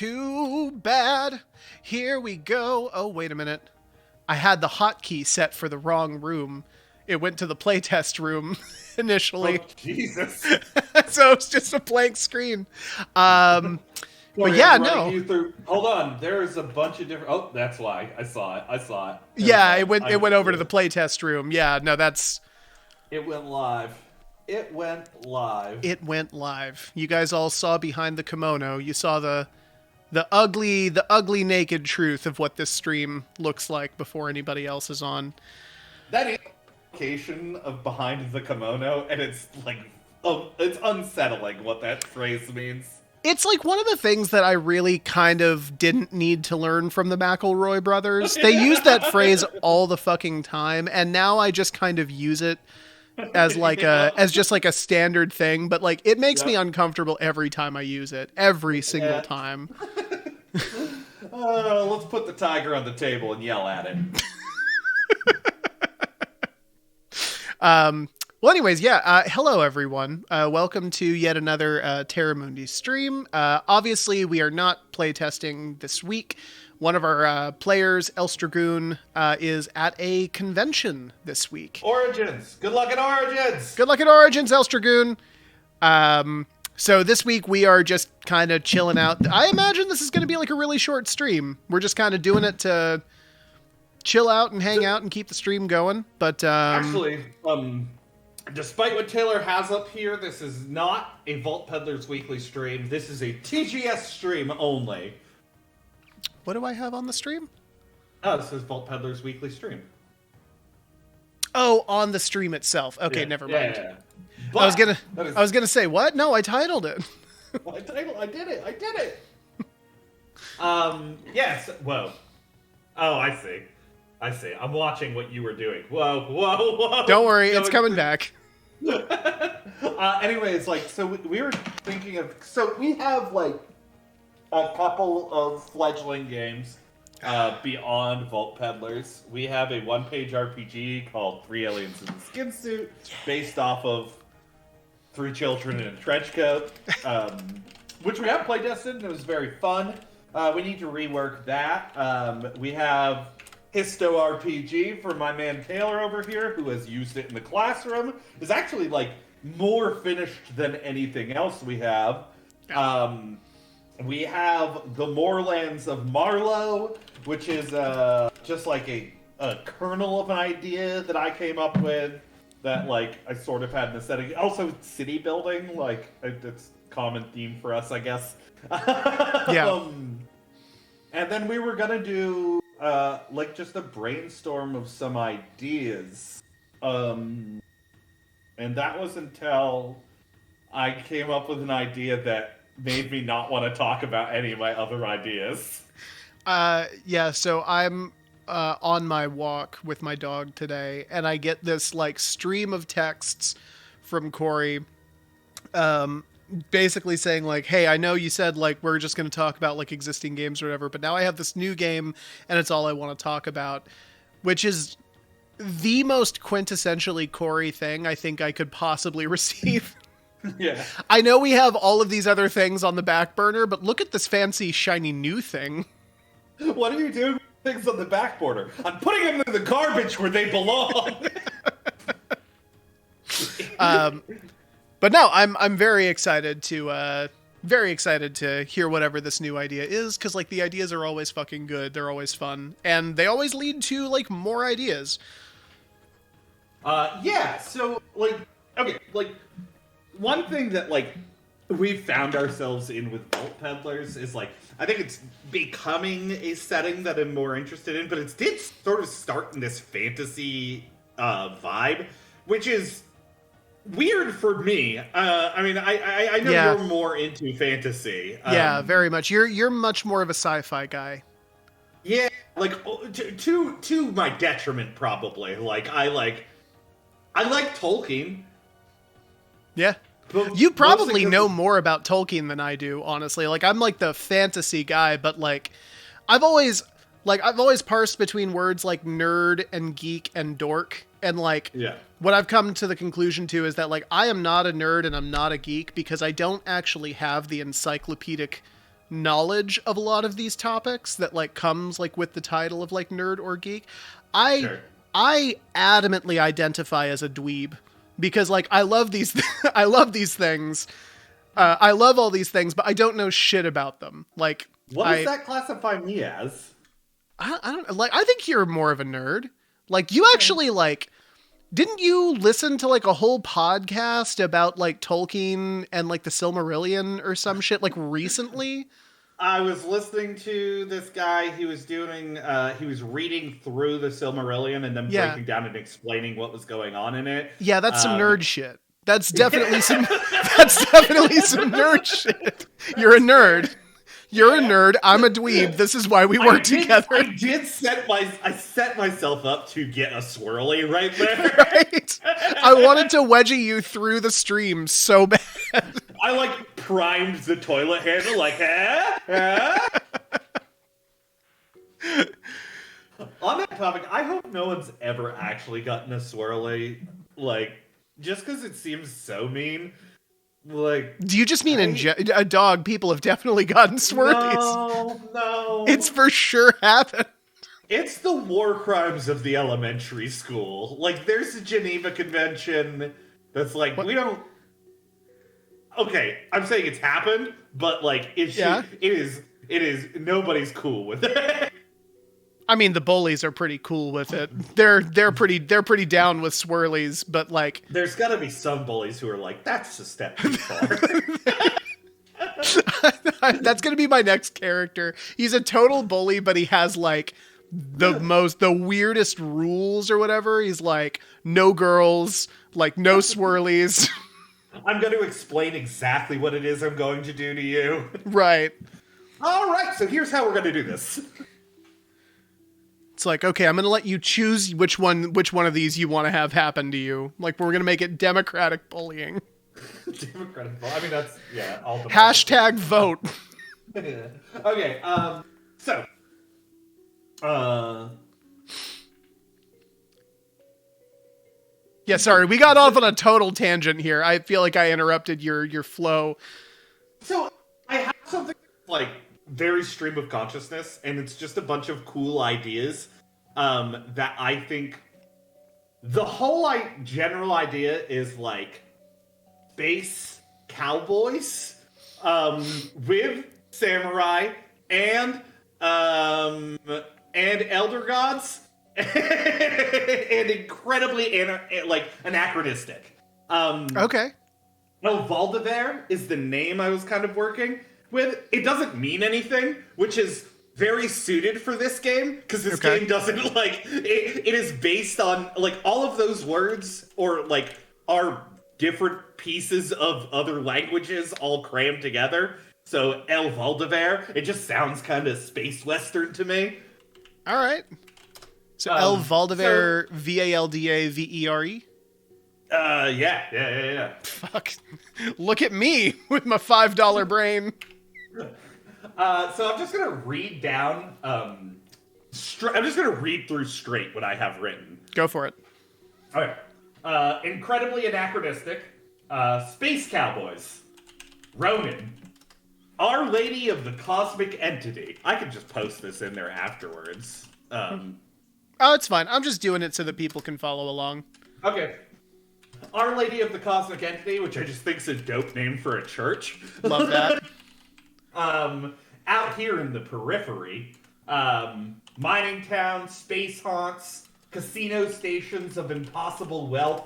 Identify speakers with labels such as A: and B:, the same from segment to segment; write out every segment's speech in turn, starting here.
A: Too bad. Here we go. Oh, wait a minute. I had the hotkey set for the wrong room. It went to the playtest room initially.
B: Oh, Jesus.
A: So it's just a blank screen. But yeah, no.
B: Hold on. There's a bunch of different... Oh, that's why. I saw it.
A: Yeah, it went over to the playtest room. Yeah, no, that's...
B: It went live. It went live.
A: You guys all saw behind the kimono. You saw the ugly naked truth of what this stream looks like before anybody else is on.
B: That is location of behind the kimono, and it's like, it's unsettling what that phrase means.
A: It's like one of the things that I really kind of didn't need to learn from the McElroy brothers. They use that phrase all the fucking time, and now I just kind of use it as like as just like a standard thing, but like it makes me uncomfortable every time I use it, every single time.
B: Let's put the tiger on the table and yell at it.
A: Well, anyways, yeah. Hello, everyone. Welcome to yet another Terramundi stream. Obviously, we are not playtesting this week. One of our players, Elstragoon, is at a convention this week.
B: Origins. Good luck at Origins.
A: Good luck at Origins, Elstragoon. So this week we are just kind of chilling out. I imagine this is going to be like a really short stream. We're just kind of doing it to chill out and hang out and keep the stream going. But
B: actually, despite what Taylor has up here, this is not a Vault Peddlers Weekly stream. This is a TGS stream only.
A: What do I have on the stream?
B: Oh, this is Vault Peddlers Weekly stream.
A: Oh, on the stream itself. Okay, never mind.
B: Yeah.
A: I was gonna say what? No, I titled it.
B: I did it. Yes. Whoa. Oh, I see. I'm watching what you were doing. Whoa.
A: Don't worry, it's coming back.
B: Anyways, like, so we were thinking of... So we have, like, a couple of fledgling games beyond Vault Peddlers. We have a one-page RPG called 3 Aliens in a Skin Suit, based off of 3 Children in a Trench Coat, which we have playtested, and it was very fun. We need to rework that. We have Histo RPG for my man Taylor over here, who has used it in the classroom. It's actually, like, more finished than anything else we have. We have The Moorlands of Marlowe, which is just like a kernel of an idea that I came up with that, like, I sort of had in the setting. Also, city building, like, it's a common theme for us, I guess.
A: Yeah.
B: And then we were gonna do, like, just a brainstorm of some ideas. And that was until I came up with an idea that made me not want to talk about any of my other ideas.
A: Yeah, so I'm on my walk with my dog today, and I get this, like, stream of texts from Corey, basically saying, like, hey, I know you said, like, we're just going to talk about, like, existing games or whatever, but now I have this new game, and it's all I want to talk about, which is the most quintessentially Corey thing I think I could possibly receive.
B: Yeah.
A: I know we have all of these other things on the back burner, but look at this fancy, shiny new thing.
B: What are you doing with things on the back border? I'm putting them in the garbage where they belong.
A: But no, I'm very excited to hear whatever this new idea is, because, like, the ideas are always fucking good. They're always fun, and they always lead to, like, more ideas.
B: Yeah. So, like, okay, like, one thing that, like, we've found ourselves in with Vault Peddlers is, like, I think it's becoming a setting that I'm more interested in, but it did sort of start in this fantasy vibe, which is weird for me. I mean, I know you're more into fantasy.
A: Yeah, very much. You're much more of a sci-fi guy.
B: Yeah, like, to my detriment, probably. Like, I like Tolkien.
A: Yeah. You probably know more about Tolkien than I do, honestly. Like, I'm, like, the fantasy guy, but, like, I've always parsed between words like nerd and geek and dork, and, like, what I've come to the conclusion to is that, like, I am not a nerd and I'm not a geek because I don't actually have the encyclopedic knowledge of a lot of these topics that like comes like with the title of like nerd or geek. I adamantly identify as a dweeb because like I love these I love these things. I love all these things, but I don't know shit about them. Like,
B: what does that classify me as?
A: I don't like. I think you're more of a nerd. Like, you actually like. Didn't you listen to like a whole podcast about like Tolkien and like the Silmarillion or some shit like recently?
B: I was listening to this guy. He was doing. He was reading through the Silmarillion and then breaking down and explaining what was going on in it.
A: Yeah, that's some nerd shit. That's definitely some. That's definitely some nerd shit. You're a nerd. You're a nerd. I'm a dweeb. This is why we work together.
B: I set myself up to get a swirly right there.
A: Right. I wanted to wedgie you through the stream so bad.
B: I like primed the toilet handle like, On that topic, I hope no one's ever actually gotten a swirly, like, just because it seems so mean. Like,
A: do you just mean a dog? People have definitely gotten swirlies.
B: No.
A: It's for sure happened.
B: It's the war crimes of the elementary school. Like, there's a Geneva Convention that's like, we don't... Okay, I'm saying it's happened, but like, it is, nobody's cool with it.
A: I mean, the bullies are pretty cool with it. They're pretty down with swirlies, but like,
B: there's got to be some bullies who are like, that's a step too far.
A: That's gonna be my next character. He's a total bully, but he has like the weirdest rules or whatever. He's like, no girls, like no swirlies.
B: I'm going to explain exactly what it is I'm going to do to you.
A: Right.
B: All right, so here's how we're going to do this.
A: It's like, okay, I'm going to let you choose which one of these you want to have happen to you. Like, we're going to make it democratic bullying.
B: Democratic bullying. I mean, that's, all the
A: Hashtag vote.
B: Okay, so.
A: Yeah, sorry, we got off on a total tangent here. I feel like I interrupted your flow.
B: So, I have something, like, very stream of consciousness, and it's just a bunch of cool ideas that I think the whole general idea is like space cowboys with samurai and elder gods and incredibly anachronistic.
A: Okay.
B: El Valdiver is the name I was kind of working with. It doesn't mean anything, which is very suited for this game, because this game doesn't, like, it is based on, like, all of those words, or, like, are different pieces of other languages all crammed together. So, El Valdiver, it just sounds kind of space western to me.
A: Alright. So, El Valdiver, Valdavere?
B: Yeah.
A: Fuck. Look at me with my $5 brain.
B: So I'm just gonna read down. I'm just gonna read through straight what I have written.
A: Go for it.
B: Okay. Incredibly anachronistic. Space Cowboys. Ronin. Our Lady of the Cosmic Entity. I could just post this in there afterwards.
A: Oh, it's fine. I'm just doing it so that people can follow along.
B: Okay. Our Lady of the Cosmic Entity, which I just think is a dope name for a church.
A: Love that.
B: Out here in the periphery, mining towns, space haunts, casino stations of impossible wealth,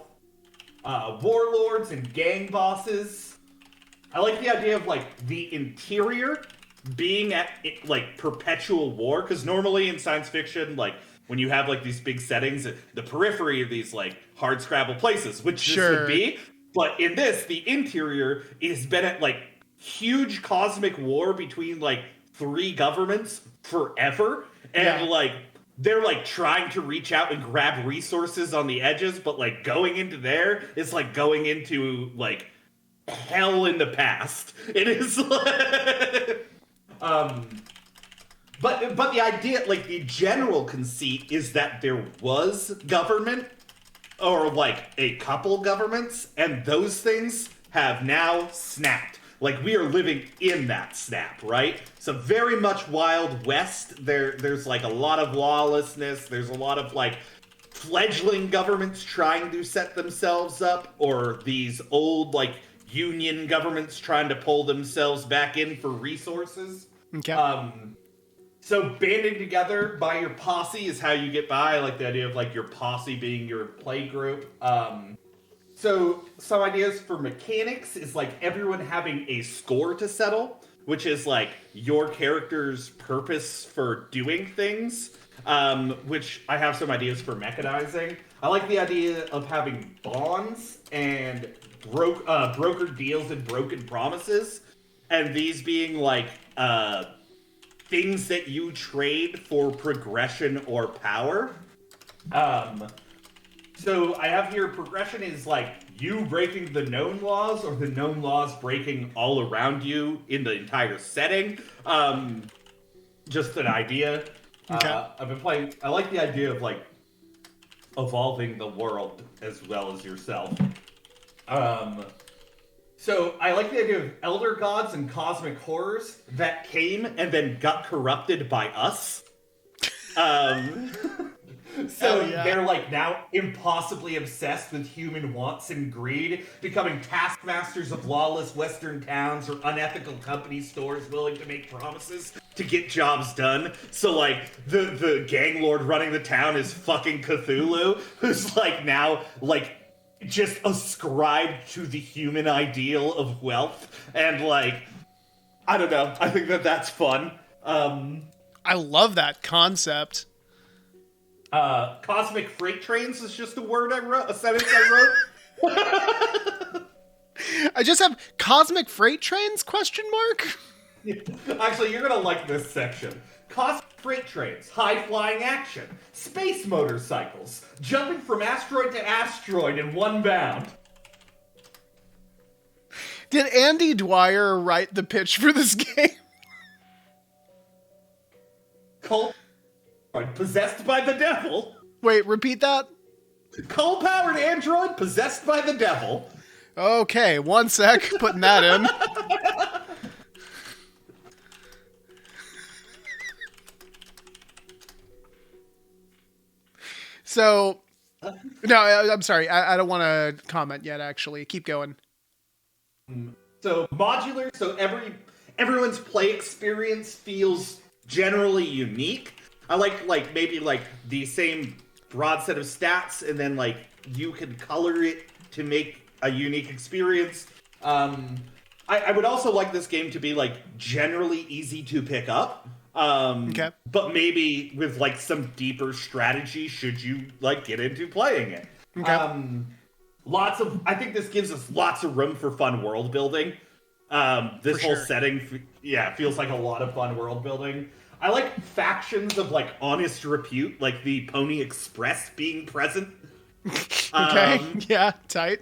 B: warlords and gang bosses. I like the idea of, like, the interior being at, like, perpetual war, because normally in science fiction, like, when you have, like, these big settings, the periphery of these, like, hard-scrabble places, which this would be. But in this, the interior has been at, like, huge cosmic war between, like, 3 governments forever. And, like, they're, like, trying to reach out and grab resources on the edges, but, like, going into there is, like, going into, like, hell in the past. It is, like... But the idea, like, the general conceit is that there was government, or, like, a couple governments, and those things have now snapped. like we are living in that snap, right? So very much Wild West. There's like a lot of lawlessness. There's a lot of like fledgling governments trying to set themselves up, or these old like union governments trying to pull themselves back in for resources.
A: Okay.
B: So banding together by your posse is how you get by. I like the idea of like your posse being your play group. So some ideas for mechanics is like everyone having a score to settle, which is like your character's purpose for doing things, which I have some ideas for mechanizing. I like the idea of having bonds and brokered deals and broken promises, and these being like things that you trade for progression or power. So I have here progression is like you breaking the known laws or the known laws breaking all around you in the entire setting. Just an idea.
A: Okay.
B: I've been playing. I like the idea of like evolving the world as well as yourself. So I like the idea of elder gods and cosmic horrors that came and then got corrupted by us. So they're like now impossibly obsessed with human wants and greed, becoming taskmasters of lawless western towns or unethical company stores willing to make promises to get jobs done. So like the gang lord running the town is fucking Cthulhu, who's like now like just ascribed to the human ideal of wealth. And like, I don't know, I think that that's fun.
A: I love that concept.
B: Cosmic freight trains is just a word I wrote, a sentence I wrote.
A: I just have cosmic freight trains, question mark?
B: Actually, you're gonna like this section. Cosmic freight trains, high-flying action, space motorcycles, jumping from asteroid to asteroid in one bound.
A: Did Andy Dwyer write the pitch for this game?
B: Cult possessed by the devil.
A: Wait, repeat that?
B: Coal-powered android possessed by the devil.
A: Okay, one sec, putting that in. So, no, I'm sorry. I don't want to comment yet, actually. Keep going.
B: So, modular, so everyone's play experience feels generally unique. I like maybe like the same broad set of stats, and then like you can color it to make a unique experience. I would also like this game to be like generally easy to pick up.
A: Okay.
B: But maybe with like some deeper strategy should you like get into playing it.
A: Okay.
B: I think this gives us lots of room for fun world building. This whole setting, feels like a lot of fun world building. I like factions of like honest repute, like the Pony Express being present.
A: Okay, yeah, tight.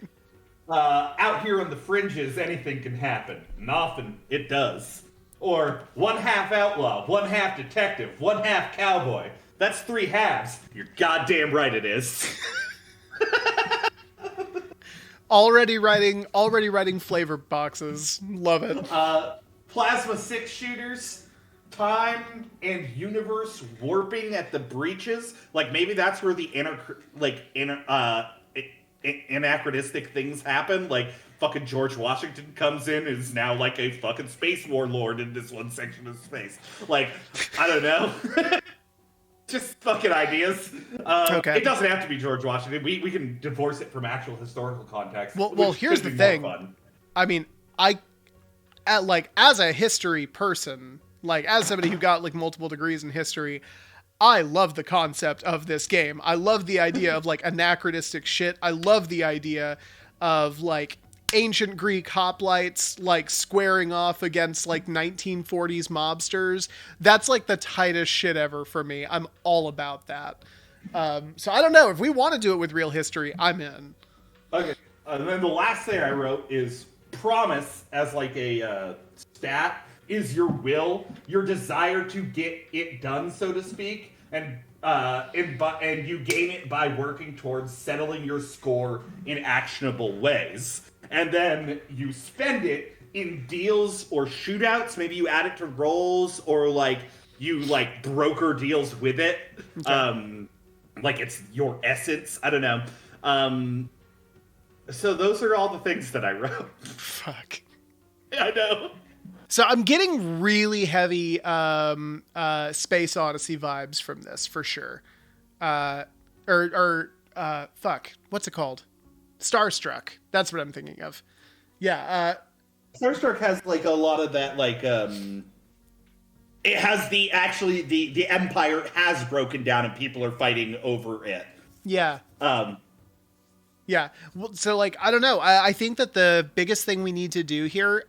B: Out here on the fringes, anything can happen. And often, it does. Or, one half outlaw, one half detective, one half cowboy. That's 3 halves. You're goddamn right it is.
A: Already writing flavor boxes. Love it.
B: Plasma 6 shooters. Time and universe warping at the breaches. Like, maybe that's where the anachronistic things happen. Like, fucking George Washington comes in and is now like a fucking space warlord in this one section of space. Like, I don't know. Just fucking ideas.
A: Okay.
B: It doesn't have to be George Washington. We can divorce it from actual historical context.
A: Well, here's the thing. I mean, as a history person, like as somebody who got like multiple degrees in history, I love the concept of this game. I love the idea of like anachronistic shit. I love the idea of like ancient Greek hoplites like squaring off against like 1940s mobsters. That's like the tightest shit ever for me. I'm all about that. So I don't know if we want to do it with real history. I'm in.
B: Okay. And then the last thing I wrote is promise as like a stat is your will, your desire to get it done, so to speak, and you gain it by working towards settling your score in actionable ways. And then you spend it in deals or shootouts, maybe you add it to rolls, or like you like broker deals with it.
A: Okay.
B: Like it's your essence. I don't know. So those are all the things that I wrote.
A: Fuck.
B: I know.
A: So I'm getting really heavy Space Odyssey vibes from this for sure. Fuck, what's it called? Starstruck. That's what I'm thinking of. Yeah.
B: Starstruck has like a lot of that, like it has the empire has broken down and people are fighting over it.
A: Yeah. Yeah. Well, so like I don't know. I think that the biggest thing we need to do here,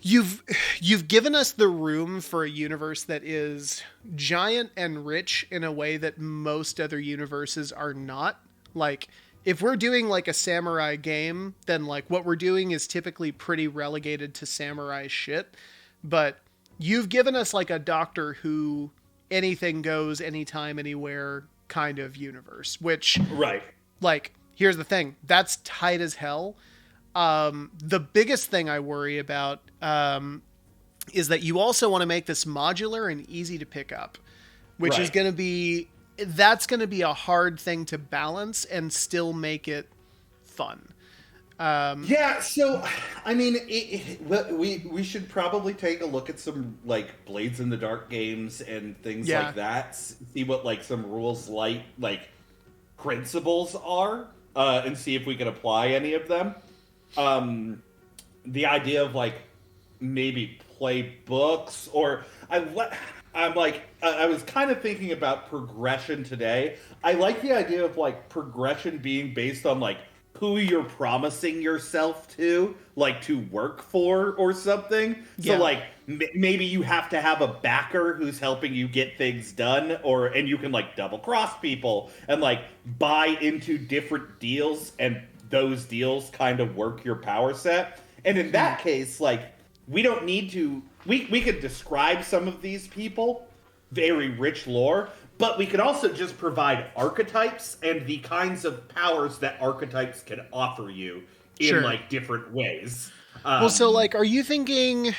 A: you've given us the room for a universe that is giant and rich in a way that most other universes are not. Like if we're doing like a samurai game, then like what we're doing is typically pretty relegated to samurai shit. But you've given us like a Doctor Who anything goes anytime anywhere kind of universe, which
B: right.
A: Like, here's the thing. That's tight as hell. The biggest thing I worry about is that you also want to make this modular and easy to pick up, which is going to be... That's going to be a hard thing to balance and still make it fun.
B: Yeah, so, I mean, we should probably take a look at some, like, Blades in the Dark games and things like that. See what, like, some rules like principles are, and see if we can apply any of them. The idea of like maybe play books, or I was kind of thinking about progression today. I like the idea of like progression being based on like who you're promising yourself to, like to work for or something. So like maybe you have to have a backer who's helping you get things done, and you can like double cross people and like buy into different deals, and those deals kind of work your power set. And in that case, like we don't need to, we could describe some of these people, very rich lore, but we could also just provide archetypes and the kinds of powers that archetypes can offer you in like different ways.
A: Well, so like, are you thinking,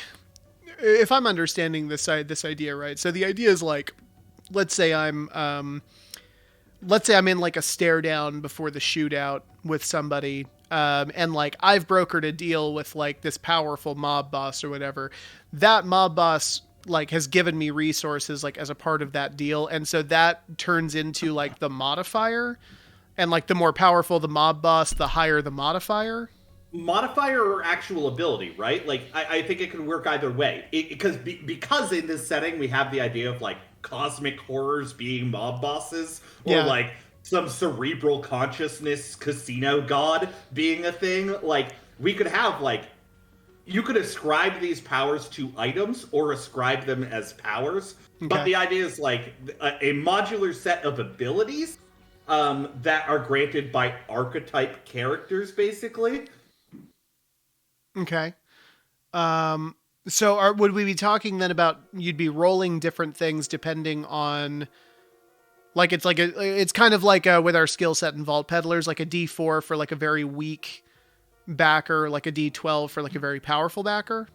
A: if I'm understanding this idea right? So the idea is like, let's say I'm in like a stare down before the shootout with somebody, and like I've brokered a deal with like this powerful mob boss or whatever. That mob boss like has given me resources like as a part of that deal, and so that turns into like the modifier, and like the more powerful the mob boss, the higher the modifier.
B: Modifier or actual ability, right? Like I think it can work either way, because in this setting we have the idea of like cosmic horrors being mob bosses, or like some cerebral consciousness casino god being a thing. Like we could have like, you could ascribe these powers to items or ascribe them as powers. Okay. But the idea is like a modular set of abilities that are granted by archetype characters, basically.
A: Okay. So would we be talking then about you'd be rolling different things depending on, like it's kind of like with our skill set in Vault Peddlers, like a D4 for like a very weak backer, like a D12 for like a very powerful backer?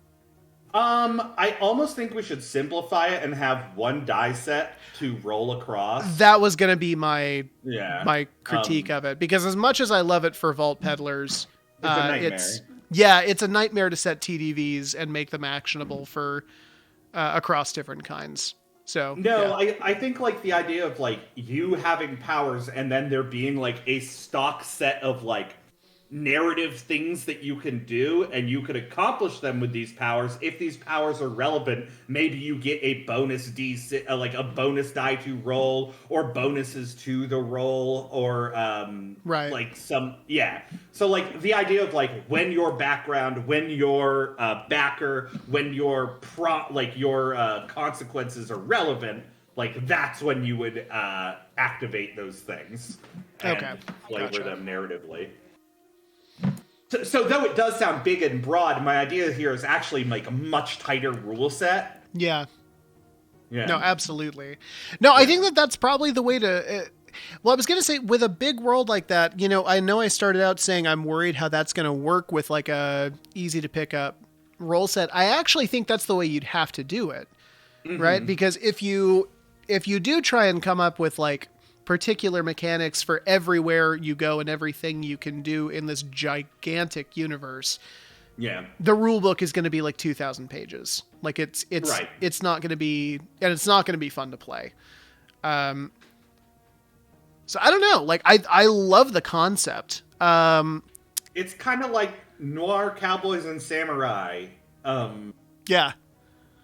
B: I almost think we should simplify it and have one die set to roll across.
A: That was going to be my critique of it, because as much as I love it for Vault Peddlers,
B: it's a nightmare.
A: It's a nightmare to set TDVs and make them actionable for across different kinds. So
B: I think like the idea of like you having powers and then there being like a stock set of like narrative things that you can do, and you could accomplish them with these powers. If these powers are relevant, maybe you get a bonus like a bonus die to roll, or bonuses to the roll, or like some So like the idea of like when your background, when your backer, when your your consequences are relevant, like that's when you would activate those things and flavor them narratively. So though it does sound big and broad, my idea here is actually like a much tighter rule set.
A: Yeah. No, absolutely. No, I think that's probably the way to... Well, I was going to say, with a big world like that, I know I started out saying I'm worried how that's going to work with like a easy to pick up role set. I actually think that's the way you'd have to do it, right? Because if you do try and come up with like particular mechanics for everywhere you go and everything you can do in this gigantic universe, the rule book is going to be like 2,000 pages. Like it's
B: right.
A: It's not going to be, and it's not going to be fun to play. So I don't know. Like I love the concept.
B: It's kind of like noir cowboys and samurai.
A: Yeah.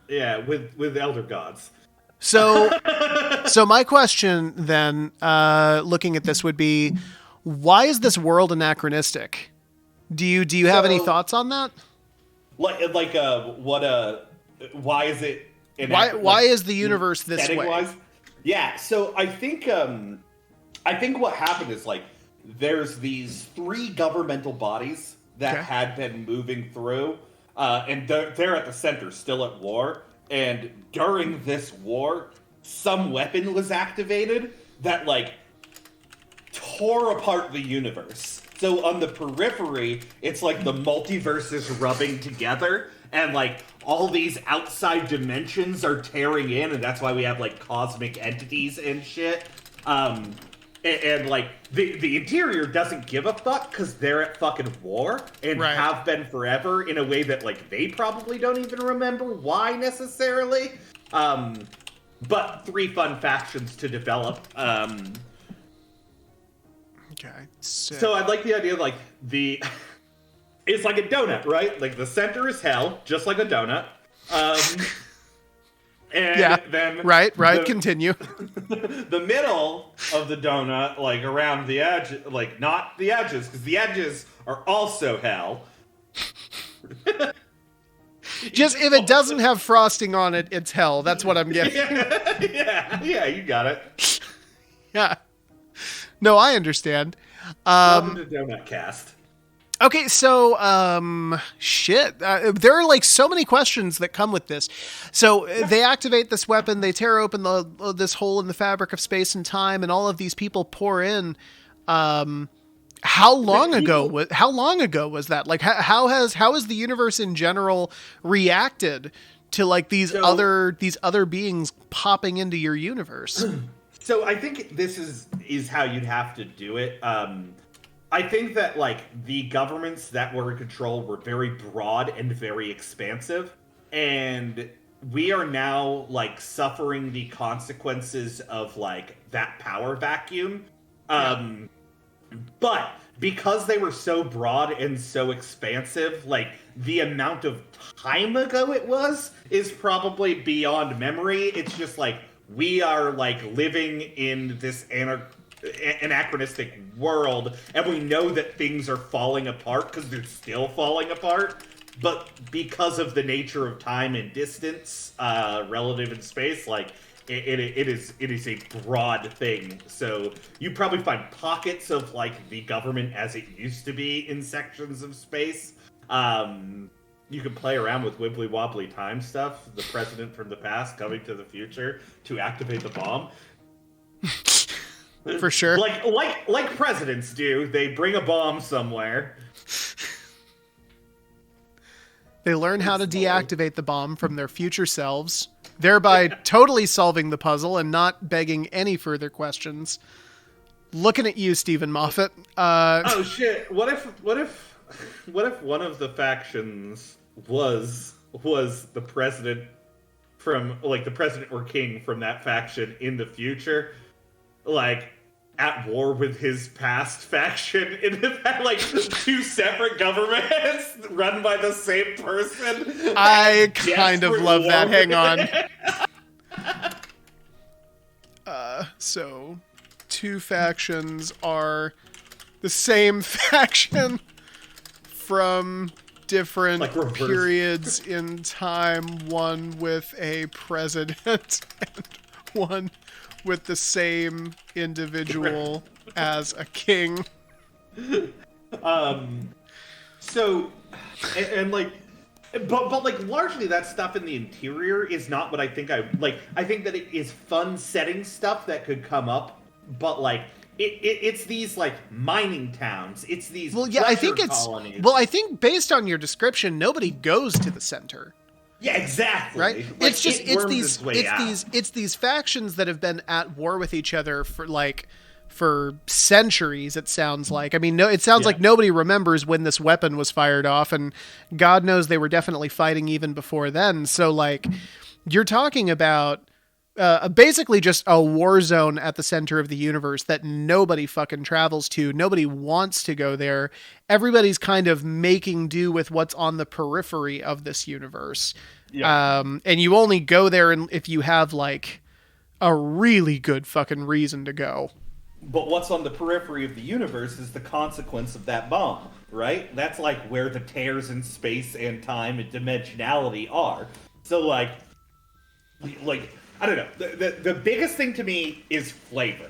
B: Yeah, with elder gods.
A: So my question then, looking at this, would be, why is this world anachronistic? Do you have any thoughts on that?
B: Why is it?
A: Why is the universe this way?
B: Wise? Yeah, so I think what happened is like there's these 3 governmental bodies that had been moving through, and they're at the center, still at war. And during this war, some weapon was activated that like tore apart the universe. So on the periphery, it's like the multiverse is rubbing together, and like all these outside dimensions are tearing in, and that's why we have like cosmic entities and shit. And like the interior doesn't give a fuck because they're at fucking war and have been forever in a way that like they probably don't even remember why necessarily. But 3 fun factions to develop.
A: Okay.
B: So I like the idea of like it's like a donut, right? Like the center is hell, just like a donut. And then
A: right. Continue.
B: The middle of the donut, like around the edge, like not the edges, because the edges are also hell.
A: Just if it doesn't have frosting on it, it's hell. That's what I'm getting.
B: Yeah, you got it.
A: Yeah. No, I understand.
B: Welcome to Donut Cast.
A: Okay, so, shit. There are, like, so many questions that come with this. So, they activate this weapon, they tear open this hole in the fabric of space and time, and all of these people pour in. How long ago was that? Like, how has the universe in general reacted to, like, these other beings popping into your universe?
B: So, I think this is how you'd have to do it. I think that, like, the governments that were in control were very broad and very expansive, and we are now, like, suffering the consequences of, like, that power vacuum. But because they were so broad and so expansive, like, the amount of time ago it was is probably beyond memory. It's just, like, we are, like, living in this anachronistic world, and we know that things are falling apart because they're still falling apart, but because of the nature of time and distance relative in space, like it is a broad thing. So you probably find pockets of like the government as it used to be in sections of space. You can play around with wibbly wobbly time stuff, the president from the past coming to the future to activate the bomb.
A: For sure.
B: Like presidents do. They bring a bomb somewhere.
A: They learn how to deactivate the bomb from their future selves, thereby totally solving the puzzle and not begging any further questions. Looking at you, Stephen Moffat.
B: Oh shit! What if one of the factions was the president from like the president or king from that faction in the future, like at war with his past faction in like 2 separate governments run by the same person?
A: I kind of love that. Hang on. So 2 factions are the same faction from different like periods in time, one with a president and one with the same individual as a king.
B: So, and like, but like largely that stuff in the interior is not what I think I like. I think that it is fun setting stuff that could come up but like it's these like mining towns. It's these
A: I think it's
B: colonies.
A: I think based on your description, nobody goes to the center.
B: Yeah, exactly.
A: Right?
B: Like,
A: it's these factions that have been at war with each other for centuries, it sounds like. I mean, it sounds like nobody remembers when this weapon was fired off, and God knows they were definitely fighting even before then. So like you're talking about basically just a war zone at the center of the universe that nobody fucking travels to. Nobody wants to go there. Everybody's kind of making do with what's on the periphery of this universe. Yeah. And you only go there if you have like a really good fucking reason to go.
B: But what's on the periphery of the universe is the consequence of that bomb, right? That's like where the tears in space and time and dimensionality are. So like I don't know. The biggest thing to me is flavor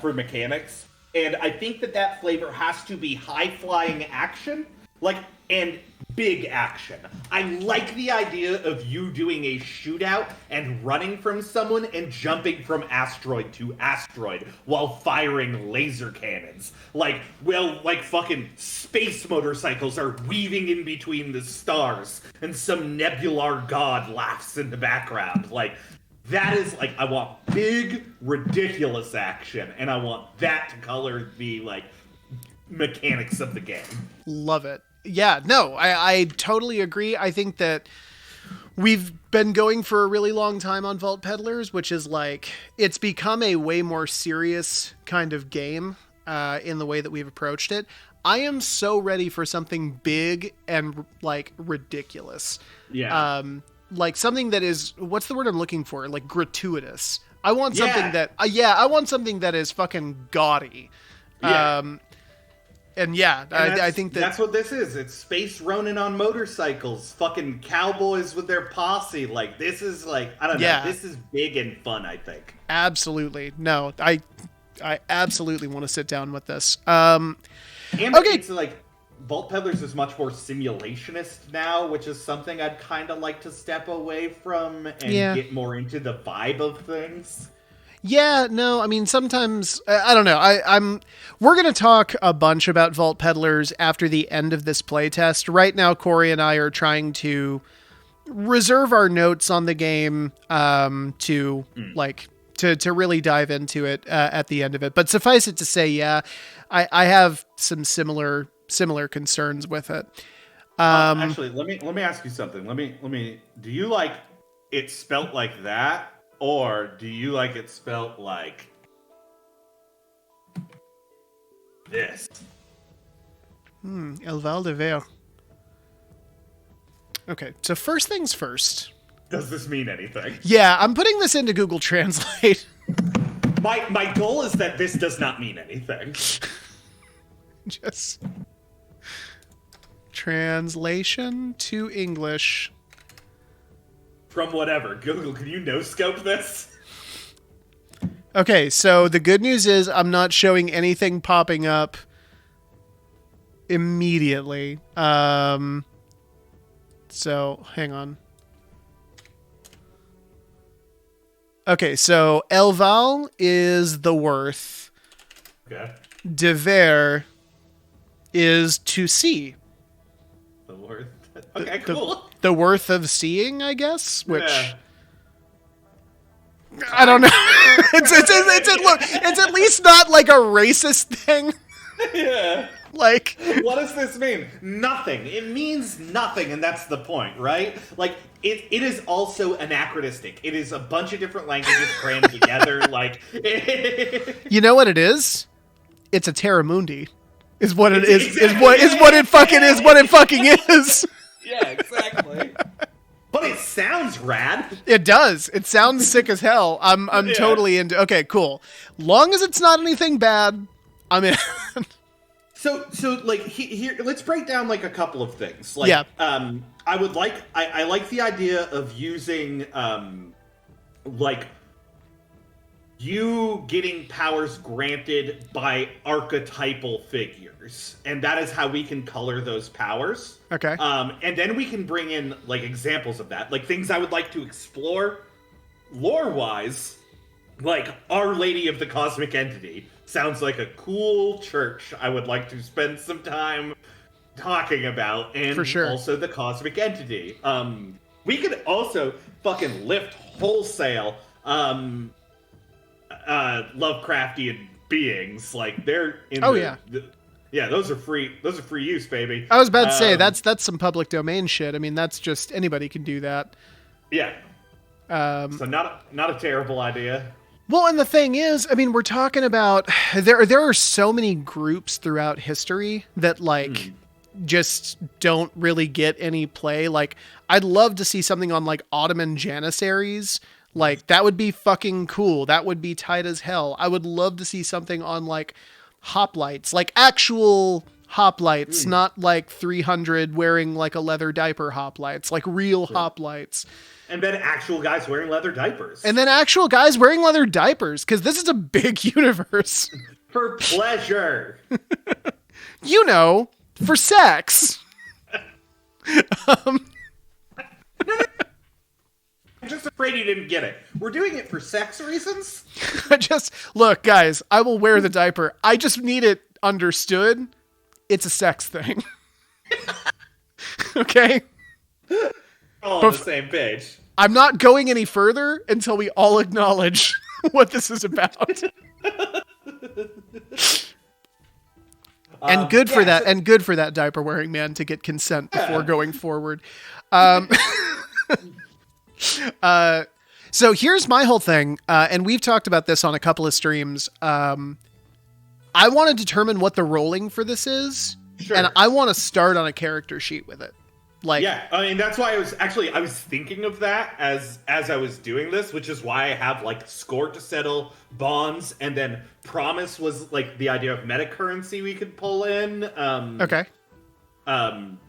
B: for mechanics. And I think that flavor has to be high-flying action, and big action. I like the idea of you doing a shootout and running from someone and jumping from asteroid to asteroid while firing laser cannons. Like fucking space motorcycles are weaving in between the stars and some nebular god laughs in the background. Like, that is, like, I want big, ridiculous action, and I want that to color the, like, mechanics of the game.
A: Love it. Yeah, no, I totally agree. I think that we've been going for a really long time on Vault Peddlers, which is, like, it's become a way more serious kind of game in the way that we've approached it. I am so ready for something big and, like, ridiculous.
B: Yeah.
A: Like something that is, what's the word I'm looking for? Like gratuitous. I want something I want something that is fucking gaudy. Yeah. I think
B: that's what this is. It's Space Ronin on motorcycles, fucking cowboys with their posse. Like, this is like, I don't know. This is big and fun, I think.
A: Absolutely. No, I absolutely want to sit down with this.
B: It's like, Vault Peddlers is much more simulationist now, which is something I'd kind of like to step away from and get more into the vibe of things.
A: Yeah, no, I mean, sometimes, I don't know, we're going to talk a bunch about Vault Peddlers after the end of this playtest. Right now, Corey and I are trying to reserve our notes on the game to really dive into it at the end of it. But suffice it to say, I have some similar concerns with it.
B: Actually, let me ask you something. Let me. Do you like it spelt like that, or do you like it spelt like this?
A: El Val de Ver. Okay, so first things first.
B: Does this mean anything?
A: Yeah, I'm putting this into Google Translate.
B: My goal is that this does not mean anything.
A: Just translation to English.
B: From whatever. Google, can you no-scope this?
A: Okay, so the good news is I'm not showing anything popping up immediately. So, hang on. Okay, so Elval is the worth.
B: Okay.
A: Dever is to see.
B: The worth. Okay, cool.
A: The worth of seeing, I guess. Which
B: yeah.
A: I don't know. It's at least not like a racist thing.
B: Yeah.
A: Like,
B: what does this mean? Nothing. It means nothing, and that's the point, right? Like, it is also anachronistic. It is a bunch of different languages crammed together. Like,
A: you know what it is? It's a Terramundi. Is what it is. Exactly. Is what it fucking is. What it fucking is.
B: Yeah, exactly. But it sounds rad.
A: It does. It sounds sick as hell. I'm totally into. Okay, cool. Long as it's not anything bad, I'm in.
B: So like here, let's break down like a couple of things. Like, I like the idea of using like you getting powers granted by archetypal figures, and that is how we can color those powers.
A: Okay.
B: And then we can bring in like examples of that, like things I would like to explore lore-wise. like Our Lady of the Cosmic Entity sounds like a cool church I would like to spend some time talking about, and
A: For sure.
B: also the Cosmic Entity. We could also fucking lift wholesale Lovecraftian beings. Like they're in yeah, those are free use, baby.
A: I was about to say that's some public domain shit. I mean, that's just anybody can do that.
B: Yeah. So not a terrible idea.
A: Well, and the thing is, I mean, we're talking about there are so many groups throughout history that like just don't really get any play. Like, I'd love to see something on like Ottoman Janissaries. Like, that would be fucking cool. That would be tight as hell. I would love to see something on like hoplites, like actual hoplites, not like 300 wearing like a leather diaper hoplites, like real hoplites.
B: And then actual guys wearing leather diapers. Because this is a big universe. For pleasure.
A: You know, for sex.
B: I'm just afraid you didn't get it. We're doing it for sex reasons?
A: Look, guys, I will wear the diaper. I just need it understood. It's a sex thing. Okay?
B: All on the same page.
A: I'm not going any further until we all acknowledge what this is about. And good for that diaper wearing man to get consent before going forward. So here's my whole thing. And we've talked about this on a couple of streams. I want to determine what the rolling for this is. Sure. And I want to start on a character sheet with it. Like,
B: yeah, I mean, that's why I was thinking of that as I was doing this, which is why I have like score to settle, bonds, and then promise was like the idea of meta currency we could pull in.
A: Okay.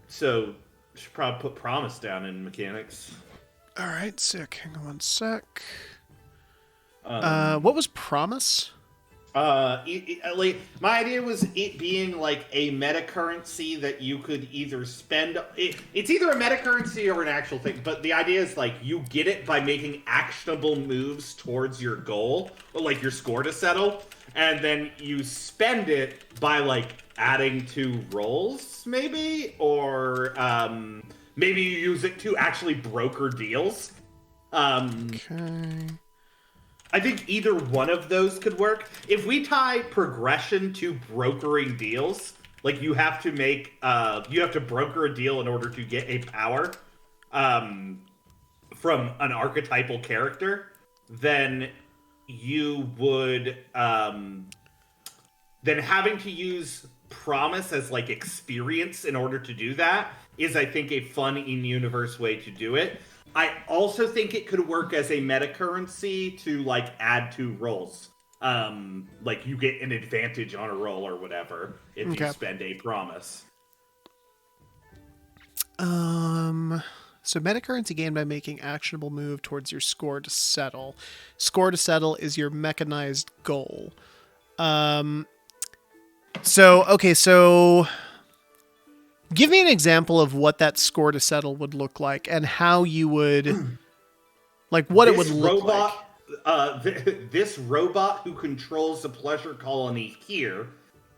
B: So should probably put promise down in mechanics.
A: All right, sick. Hang on one sec. What was promise?
B: Like my idea was it being like a meta currency that you could either spend. It's either a meta currency or an actual thing, but the idea is like you get it by making actionable moves towards your goal, or like your score to settle, and then you spend it by like adding to rolls, maybe, or maybe you use it to actually broker deals.
A: Okay.
B: I think either one of those could work. If we tie progression to brokering deals, like you have to broker a deal in order to get a power from an archetypal character, then you would then having to use promise as like experience in order to do that is, I think, a fun in-universe way to do it. I also think it could work as a meta currency to like add to rolls. Like you get an advantage on a roll or whatever if you spend a promise.
A: So meta currency gained by making actionable move towards your score to settle. Score to settle is your mechanized goal. So give me an example of what that score to settle would look like and how you would, like, what it would look like.
B: This robot who controls the pleasure colony here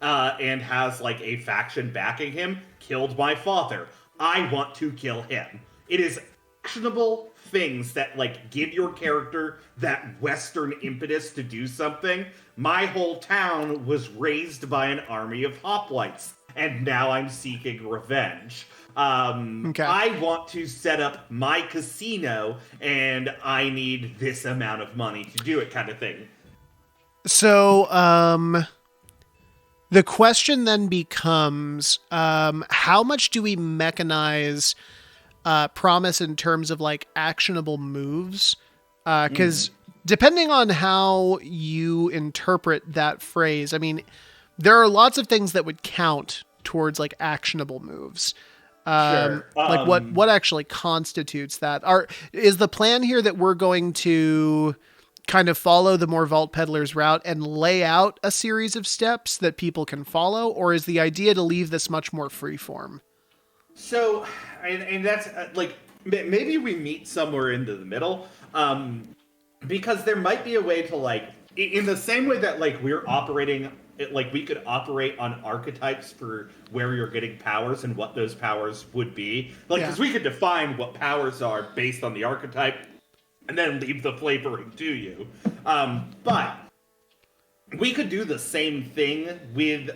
B: and has, like, a faction backing him killed my father. I want to kill him. It is actionable things that, like, give your character that Western impetus to do something. My whole town was raised by an army of hoplites, and now I'm seeking revenge. I want to set up my casino, and I need this amount of money to do it, kind of thing.
A: So, the question then becomes, how much do we mechanize promise in terms of, like, actionable moves? Because depending on how you interpret that phrase, I mean, there are lots of things that would count towards like actionable moves.
B: Sure.
A: Like what actually constitutes that? Is the plan here that we're going to kind of follow the more Vault Peddlers route and lay out a series of steps that people can follow? Or is the idea to leave this much more freeform?
B: So, and that's like, maybe we meet somewhere into the middle. Because there might be a way to, like, in the same way that, like, we're operating, like, we could operate on archetypes for where you're getting powers and what those powers would be. Like, because we could define what powers are based on the archetype and then leave the flavoring to you. But we could do the same thing with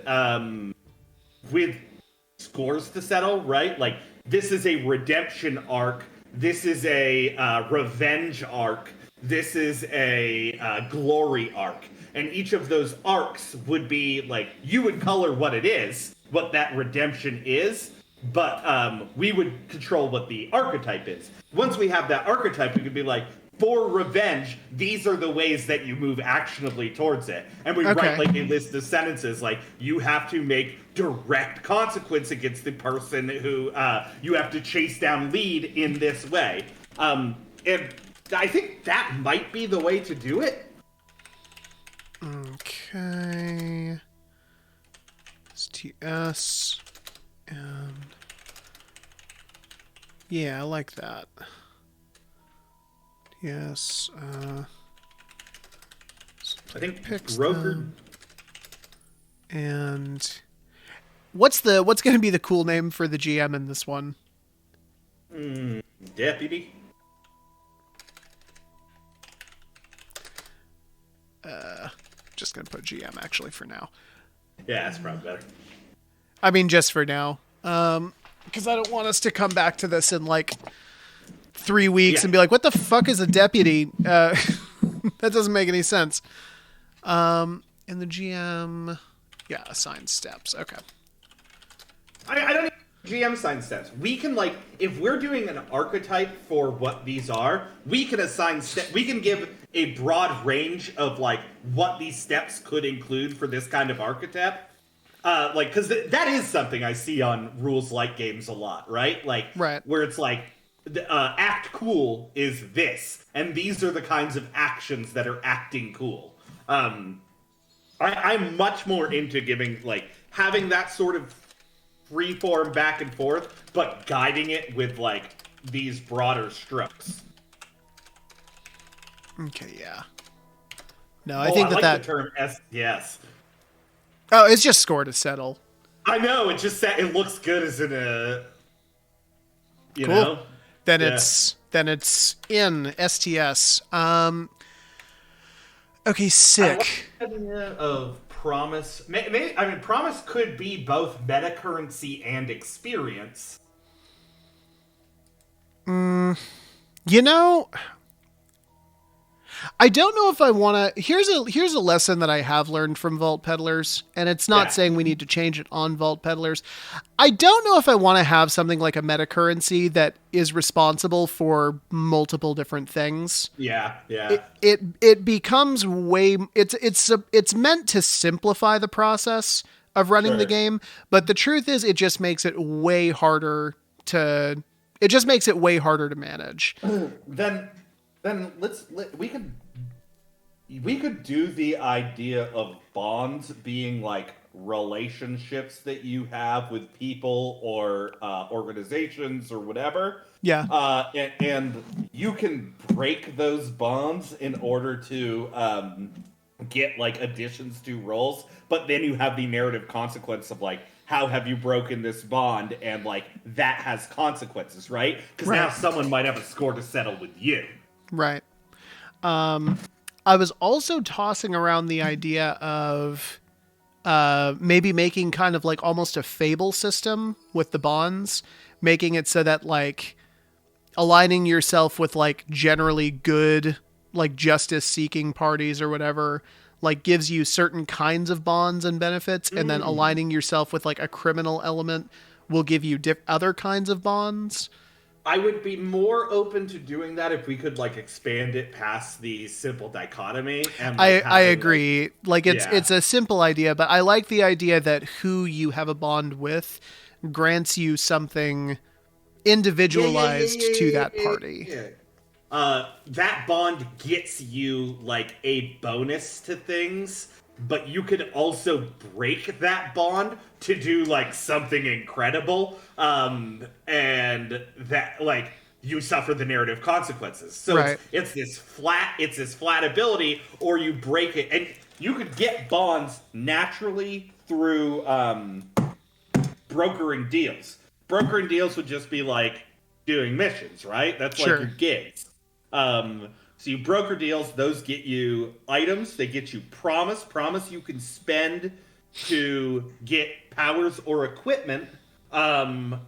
B: scores to settle, right? Like, this is a redemption arc. This is a revenge arc. This is a glory arc. And each of those arcs would be, like, you would color what it is, what that redemption is, but we would control what the archetype is. Once we have that archetype, we could be like, for revenge, these are the ways that you move actionably towards it. And we write, like, a list of sentences, like, you have to make direct consequence against the person who you have to chase down lead in this way. And I think that might be the way to do it.
A: Okay. STS. And... yeah, I like that. Yes.
B: I think
A: picks
B: broker.
A: And what's going to be the cool name for the GM in this one?
B: Deputy.
A: Just going to put GM actually for now.
B: Yeah, that's probably better.
A: I mean, just for now. Because I don't want us to come back to this in like 3 weeks and be like, what the fuck is a deputy? That doesn't make any sense. And the GM, assign steps. Okay.
B: I don't need GM assign steps. We can, like, if we're doing an archetype for what these are, we can assign steps. We can give a broad range of, like, what these steps could include for this kind of archetype. Like, because that is something I see on rules like games a lot, right? Like, where it's like, act cool is this, and these are the kinds of actions that are acting cool. I'm much more into giving, like, having that sort of free form back and forth, but guiding it with, like, these broader strokes.
A: Okay, yeah. No, I think
B: like the term STS.
A: Oh, it's just score to settle.
B: I know, it looks good as in a, you
A: cool.
B: know?
A: Then it's in STS. Okay, sick.
B: I like the idea of promise. Promise could be both meta currency and experience.
A: You know, I don't know if I want to. Here's a lesson that I have learned from Vault Peddlers, and it's not saying we need to change it on Vault Peddlers. I don't know if I want to have something like a meta currency that is responsible for multiple different things.
B: Yeah.
A: It becomes way. It's meant to simplify the process of running the game, but the truth is, it just makes it way harder to. It just makes it way harder to manage.
B: Then we could do the idea of bonds being like relationships that you have with people or organizations or whatever.
A: Yeah.
B: And you can break those bonds in order to get like additions to roles, but then you have the narrative consequence of like, how have you broken this bond? And like that has consequences, right? Because now someone might have a score to settle with you.
A: Right. I was also tossing around the idea of maybe making kind of like almost a fable system with the bonds, making it so that like aligning yourself with like generally good, like justice seeking parties or whatever, like gives you certain kinds of bonds and benefits. And then aligning yourself with like a criminal element will give you other kinds of bonds.
B: I would be more open to doing that if we could like expand it past the simple dichotomy. And like,
A: I agree. Like it's a simple idea, but I like the idea that who you have a bond with grants you something individualized to that party.
B: That bond gets you like a bonus to things, but you could also break that bond to do like something incredible. And that like you suffer the narrative consequences. So
A: Right.
B: it's this flat ability, or you break it, and you could get bonds naturally through brokering deals. Brokering deals would just be like doing missions, right? That's like
A: Sure.
B: your gigs. So you broker deals; those get you items. They get you promise. Promise you can spend to get powers or equipment from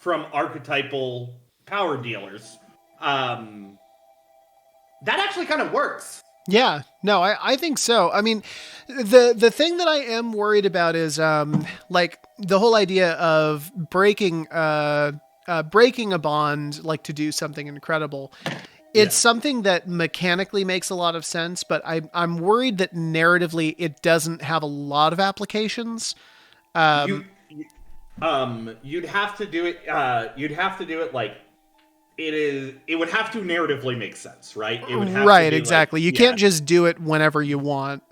B: archetypal power dealers. That actually kind of works.
A: Yeah, no, I think so. I mean, the thing that I am worried about is like the whole idea of breaking a bond, like to do something incredible. It's something that mechanically makes a lot of sense, but I'm worried that narratively it doesn't have a lot of applications.
B: You'd have to do it. You'd have to do it like it is. It would have to narratively make sense, right? It would have
A: Right,
B: to be
A: exactly.
B: Like,
A: You can't just do it whenever you want.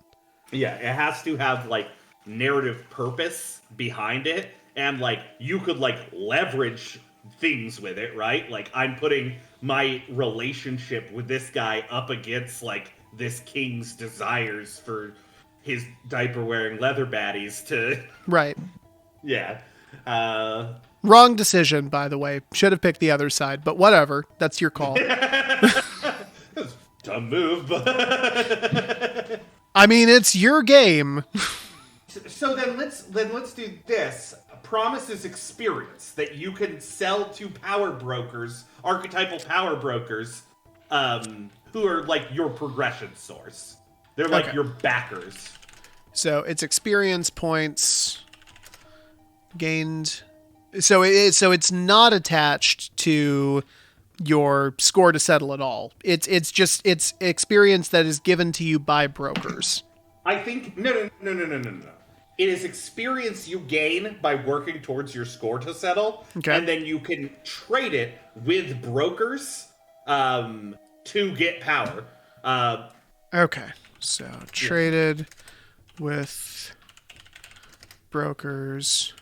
B: Yeah, it has to have like narrative purpose behind it, and like you could like leverage things with it, right? Like I'm putting my relationship with this guy up against like this king's desires for his diaper wearing leather baddies to
A: Right.
B: yeah.
A: Wrong decision, by the way. Should have picked the other side, but whatever. That's your call.
B: Dumb move, but
A: I mean, it's your game.
B: so then let's do this. Promise is experience that you can sell to power brokers, archetypal power brokers, who are like your progression source. They're like your backers.
A: So it's experience points gained. So it's not attached to your score to settle at all. It's experience that is given to you by brokers.
B: I think no. It is experience you gain by working towards your score to settle, and then you can trade it with brokers to get power.
A: Okay, so traded with brokers.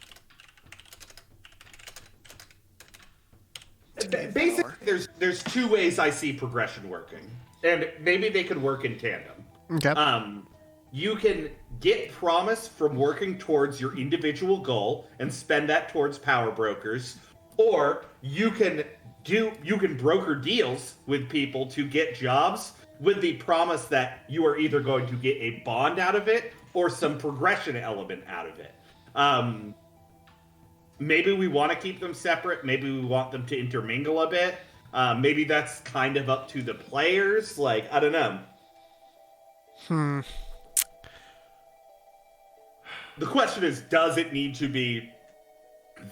B: Basically, there's two ways I see progression working, and maybe they could work in tandem.
A: Okay.
B: You can get promise from working towards your individual goal and spend that towards power brokers, or you can broker deals with people to get jobs with the promise that you are either going to get a bond out of it or some progression element out of it. Maybe we want to keep them separate. Maybe we want them to intermingle a bit. Maybe that's kind of up to the players. Like, I don't know. The question is, does it need to be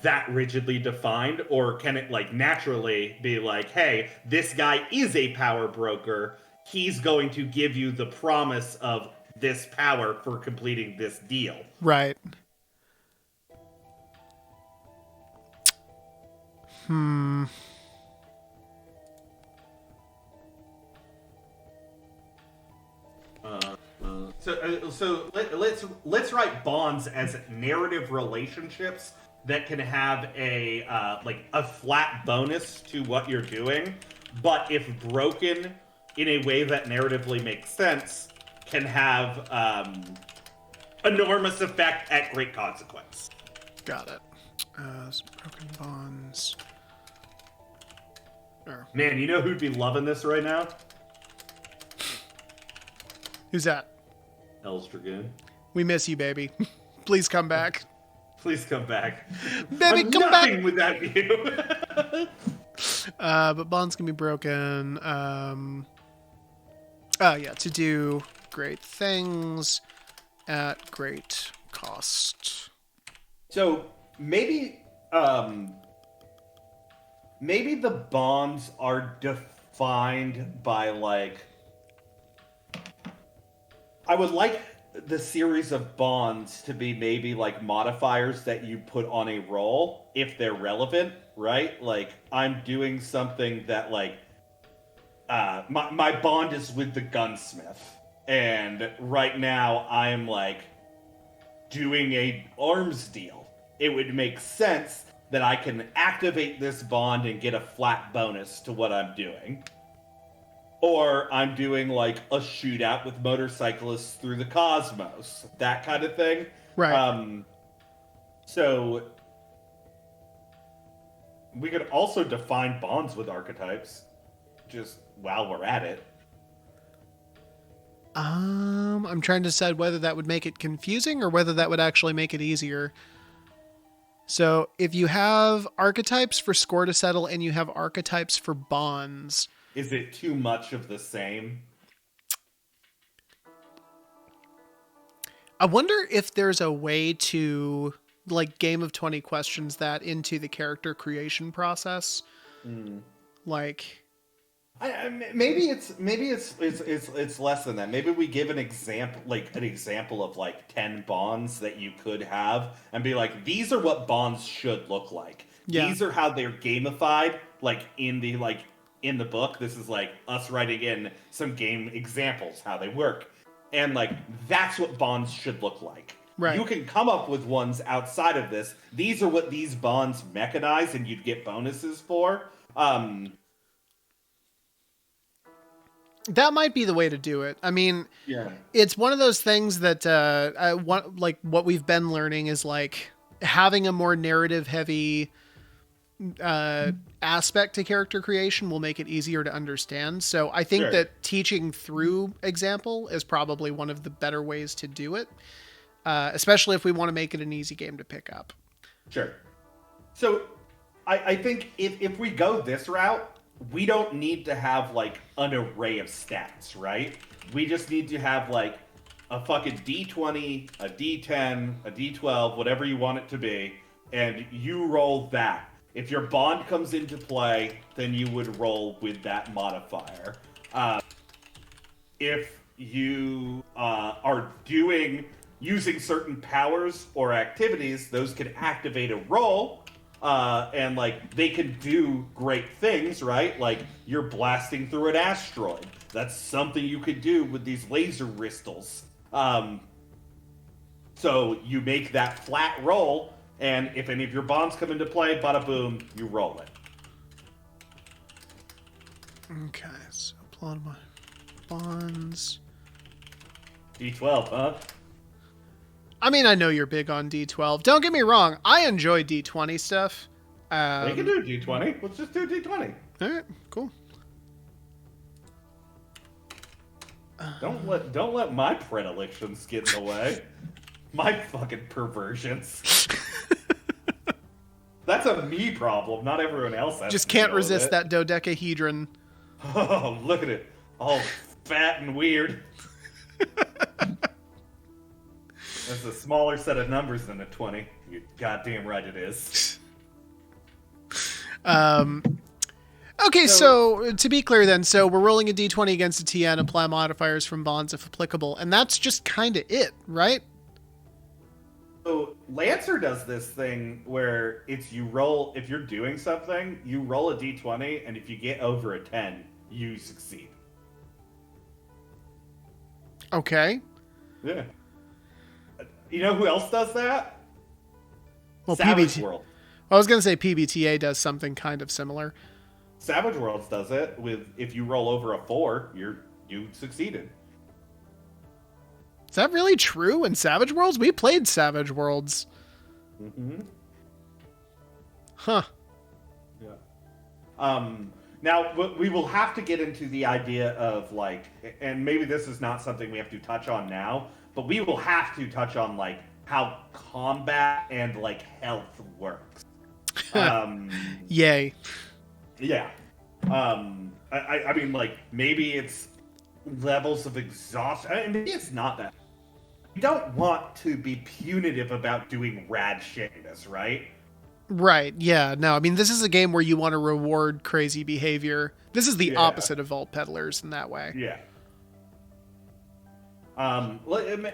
B: that rigidly defined, or can it like naturally be like, hey, this guy is a power broker. He's going to give you the promise of this power for completing this deal.
A: Right.
B: So let's write bonds as narrative relationships that can have a like a flat bonus to what you're doing, but if broken in a way that narratively makes sense, can have enormous effect at great consequence.
A: Got it. Broken bonds.
B: Man, you know who'd be loving this right now?
A: Who's that?
B: Hell's Dragoon.
A: We miss you, baby. Please come back.
B: Please come back.
A: Baby,
B: I'm
A: come
B: nothing
A: back!
B: without you.
A: But bonds can be broken. To do great things at great cost.
B: So maybe the bonds are defined by like. I would like the series of bonds to be maybe like modifiers that you put on a roll if they're relevant, right? Like I'm doing something that like my bond is with the gunsmith, and right now I'm like doing a arms deal. It would make sense that I can activate this bond and get a flat bonus to what I'm doing. Or I'm doing like a shootout with motorcyclists through the cosmos, that kind of thing.
A: Right.
B: So we could also define bonds with archetypes, just while we're at it.
A: I'm trying to decide whether that would make it confusing or whether that would actually make it easier. So if you have archetypes for score to settle and you have archetypes for bonds,
B: Is it too much of the same?
A: I wonder if there's a way to like Game of 20 questions that into the character creation process. Like
B: Maybe it's less than that. Maybe we give an example of like 10 bonds that you could have, and be like, these are what bonds should look like.
A: Yeah.
B: These are how they're gamified. Like in the book, this is like us writing in some game examples how they work, and like that's what bonds should look like.
A: Right.
B: You can come up with ones outside of this. These are what these bonds mechanize, and you'd get bonuses for.
A: That might be the way to do it. I mean,
B: Yeah.
A: it's one of those things that like what we've been learning is like having a more narrative heavy aspect to character creation will make it easier to understand. So I think that teaching through example is probably one of the better ways to do it, especially if we want to make it an easy game to pick up.
B: Sure. So I think if we go this route, we don't need to have like an array of stats, right? We just need to have like a fucking D20, a D10, a D12, whatever you want it to be, and you roll that. If your bond comes into play, then you would roll with that modifier. If you are using certain powers or activities, those can activate a roll. And like they can do great things, right? Like you're blasting through an asteroid. That's something you could do with these laser crystals. So you make that flat roll, and if any of your bonds come into play, bada boom, you roll it.
A: Okay, so plot of my bonds.
B: D12, huh?
A: I mean, I know you're big on D12. Don't get me wrong. I enjoy D20 stuff.
B: We can do D20. Let's just do D20.
A: All right, cool.
B: Don't let my predilections get in the way. My fucking perversions. That's a me problem, not everyone else has.
A: Just
B: to
A: can't
B: deal with
A: resist
B: it.
A: that dodecahedron.
B: Oh, look at it. All fat and weird. That's a smaller set of numbers than a 20. You're goddamn right it is.
A: Okay, so to be clear then, so we're rolling a D20 against a TN, apply modifiers from bonds if applicable, and that's just kind of it, right?
B: So Lancer does this thing where it's you roll, if you're doing something, you roll a D20, and if you get over a 10, you succeed.
A: Okay.
B: Yeah. You know who else does that?
A: Well,
B: Savage World.
A: I was going to say PBTA does something kind of similar.
B: Savage Worlds does it with if you roll over a 4, you succeeded.
A: Is that really true in Savage Worlds? We played Savage Worlds.
B: Mm-hmm.
A: Huh.
B: Yeah. Now, we will have to get into the idea of, like, and maybe this is not something we have to touch on now, but we will have to touch on, like, how combat and, like, health works.
A: Yay.
B: Yeah. I mean, like, maybe it's levels of exhaustion. I mean, maybe it's not that. You don't want to be punitive about doing rad shit in this, right?
A: Right, yeah. No, I mean, this is a game where you want to reward crazy behavior. This is the opposite of Vault Peddlers in that way.
B: Yeah.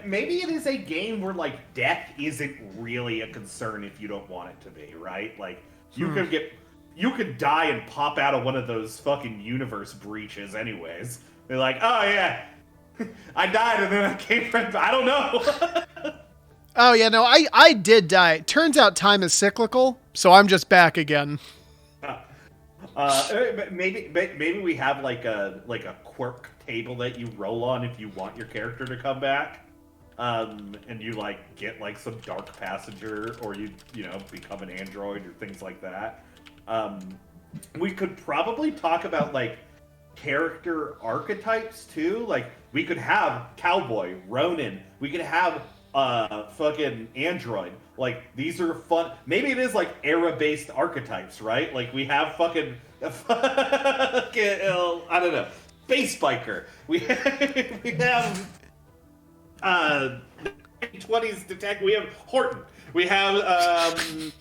B: Maybe it is a game where, like, death isn't really a concern if you don't want it to be, right? Like, you could die and pop out of one of those fucking universe breaches anyways. They're like, oh yeah, I died and then I came from, I don't know.
A: Oh yeah, no, I did die. Turns out time is cyclical, so I'm just back again.
B: Maybe we have like a quirk table that you roll on if you want your character to come back, and you like get like some dark passenger, or you become an android or things like that. We could probably talk about like character archetypes too. Like we could have Cowboy, Ronin. We could have fucking android. Like these are fun. Maybe it is like era-based archetypes, right? Like we have fucking I don't know, space biker. We have 20s detect. We have Horton. We have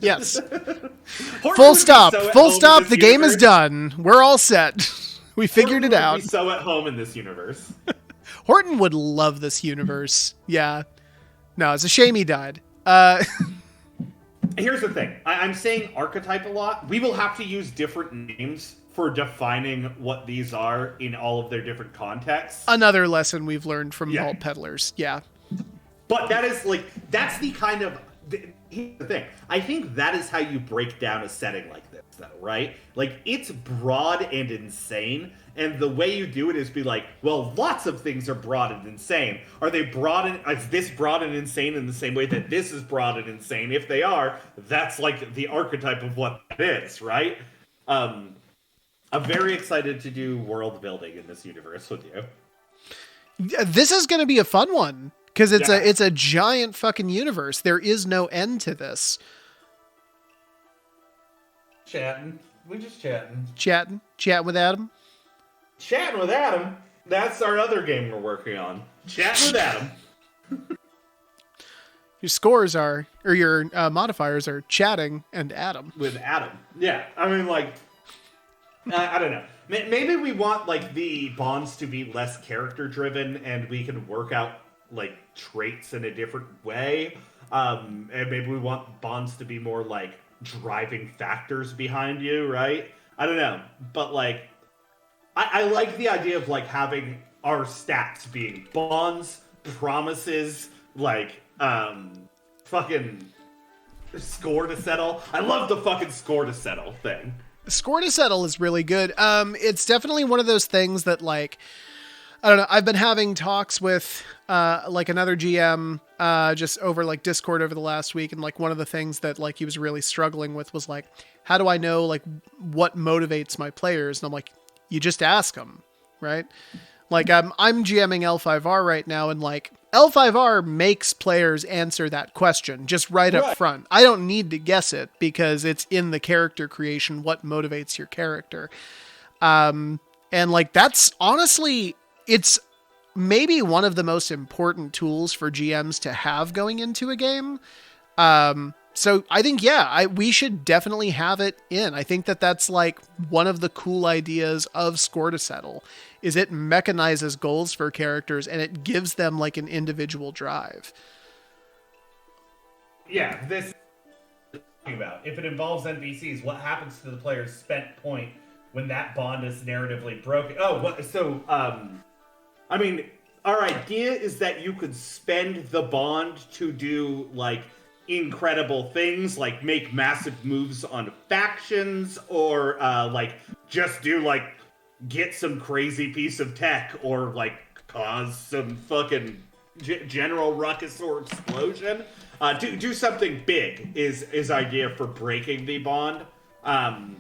A: Yes.
B: Horton
A: Full stop.
B: So
A: Full stop. The game
B: universe.
A: is done. We're all set. We figured
B: Horton
A: it out.
B: Would be so at home in this universe.
A: Horton would love this universe. Yeah. No, it's a shame he died.
B: Here's the thing. I'm saying archetype a lot. We will have to use different names for defining what these are in all of their different contexts.
A: Another lesson we've learned from Vault Peddlers. Yeah.
B: But that is like, that's the kind of, here's the thing. I think that is how you break down a setting like this, though, right? Like, it's broad and insane, and the way you do it is be like, well, lots of things are broad and insane. Are they broad and, is this broad and insane in the same way that this is broad and insane? If they are, that's like the archetype of what it is, right? I'm very excited to do world building in this universe with you.
A: This is going to be a fun one, because it's a giant fucking universe. There is no end to this.
B: Chatting. We're just chatting.
A: Chatting with Adam.
B: Chatting with Adam. That's our other game we're working on. Chatting with Adam.
A: Your scores are, or your modifiers are chatting and Adam.
B: With Adam. Yeah. I mean, like, I don't know. Maybe we want, like, the bonds to be less character-driven, and we can work out, like, traits in a different way. And maybe we want bonds to be more, like, driving factors behind you, right? I don't know. But, like, I like the idea of, like, having our stats being bonds, promises, like, fucking score to settle. I love the fucking score to settle thing.
A: Score to settle is really good. It's definitely one of those things that, like, I don't know, I've been having talks with, like, another GM, just over, like, Discord over the last week, and, like, one of the things that, like, he was really struggling with was, like, how do I know, like, what motivates my players? And I'm like, you just ask them, right? Like, I'm GMing L5R right now, and, like, L5R makes players answer that question just right up front. I don't need to guess it because it's in the character creation, what motivates your character. And, like, that's honestly, it's maybe one of the most important tools for GMs to have going into a game. So I think, we should definitely have it in. I think that that's like one of the cool ideas of Score to Settle is it mechanizes goals for characters and it gives them like an individual drive.
B: Yeah, this is what I'm talking about. If it involves NPCs, what happens to the player's spent point when that bond is narratively broken? I mean, our idea is that you could spend the bond to do, like, incredible things, like make massive moves on factions, or like just do like get some crazy piece of tech, or like cause some fucking general ruckus or explosion. Do something big is idea for breaking the bond. Right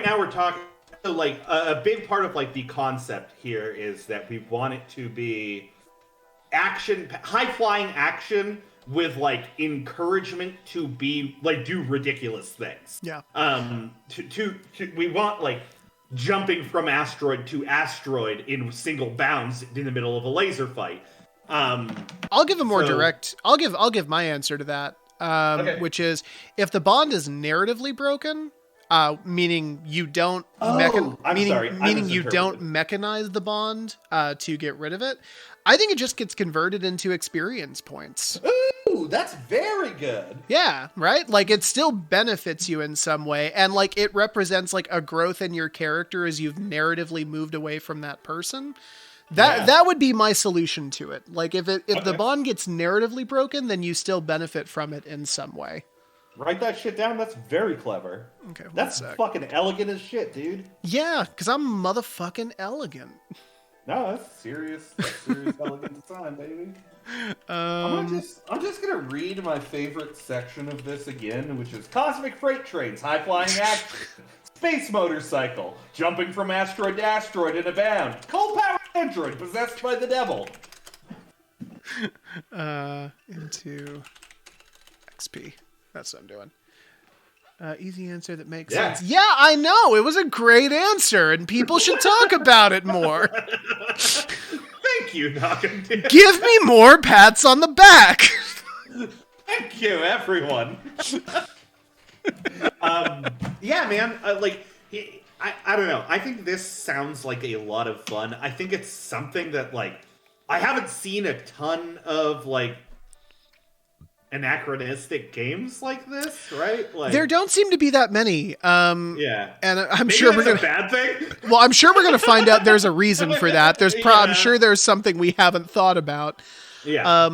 B: now we're talking like a big part of like the concept here is that we want it to be action, high flying action, with like encouragement to be like do ridiculous things.
A: Yeah.
B: We want like jumping from asteroid to asteroid in single bounds in the middle of a laser fight.
A: I'll give a more direct. I'll give my answer to that. Which is if the bond is narratively broken, meaning you don't you don't mechanize the bond to get rid of it. I think it just gets converted into experience points.
B: Ooh, that's very good.
A: Yeah, right? Like, it still benefits you in some way, and, like, it represents, like, a growth in your character as you've narratively moved away from that person. That would be my solution to it. Like if the
B: Okay.
A: bond gets narratively broken, then you still benefit from it in some way.
B: Write that shit down. That's very clever.
A: Okay,
B: That's fucking elegant as shit, dude.
A: Yeah, because I'm motherfucking elegant.
B: No, that's serious. That's serious elegant design, baby. I'm just gonna read my favorite section of this again, which is cosmic freight trains, high flying action, space motorcycle, jumping from asteroid to asteroid in a bound, coal powered android possessed by the devil.
A: Into XP. That's what I'm doing. Easy answer that makes sense. Yeah, I know. It was a great answer, and people should talk about it more.
B: Thank you, Noggin.
A: Give me more pats on the back.
B: Thank you, everyone. Yeah, man. I don't know. I think this sounds like a lot of fun. I think it's something that, like, I haven't seen a ton of, like, anachronistic games like this, right? Like,
A: there don't seem to be that many.
B: Yeah.
A: And I'm
B: Maybe
A: sure
B: that's
A: we're
B: a bad thing.
A: Well, I'm sure we're gonna find out there's a reason for that. I'm
B: Yeah.
A: sure there's something we haven't thought about.
B: Yeah.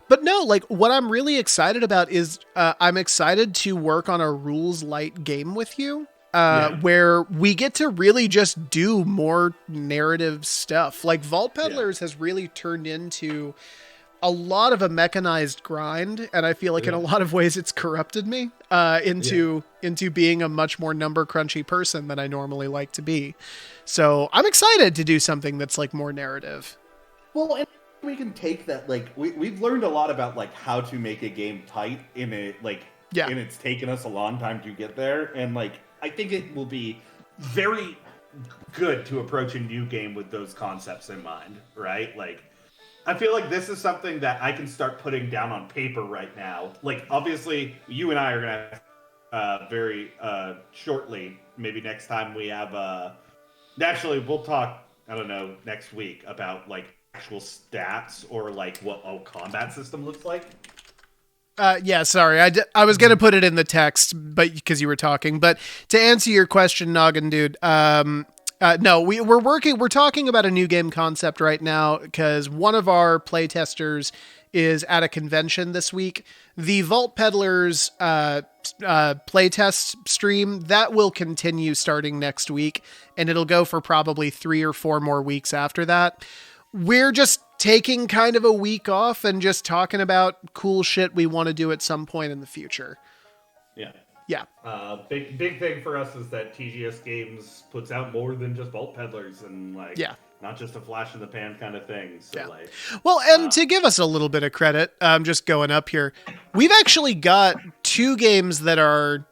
A: But no, like what I'm really excited about is I'm excited to work on a rules light game with you. Where we get to really just do more narrative stuff. Like Vault Peddlers has really turned into a lot of a mechanized grind, and I feel like in a lot of ways it's corrupted me into being a much more number crunchy person than I normally like to be. So I'm excited to do something that's like more narrative.
B: Well, and we can take that, like, we've learned a lot about, like, how to make a game tight in it, like, and it's taken us a long time to get there, and, like, I think it will be very good to approach a new game with those concepts in mind, right? Like, I feel like this is something that I can start putting down on paper right now. Like, obviously, you and I are going to very shortly, maybe next time we have... Actually, we'll talk, I don't know, next week about, like, actual stats or, like, what a combat system looks like.
A: Yeah, sorry. I was going to put it in the text, but because you were talking. But to answer your question, Noggin dude, no, we're talking about a new game concept right now because one of our playtesters is at a convention this week. The Vault Peddlers playtest stream, that will continue starting next week, and it'll go for probably 3 or 4 more weeks after that. We're just taking kind of a week off and just talking about cool shit we want to do at some point in the future.
B: Yeah.
A: Yeah.
B: Big thing for us is that TGS Games puts out more than just Vault Peddlers and, like, not just a flash in the pan kind of thing. So, like,
A: well, and to give us a little bit of credit, just going up here, we've actually got 2 games that are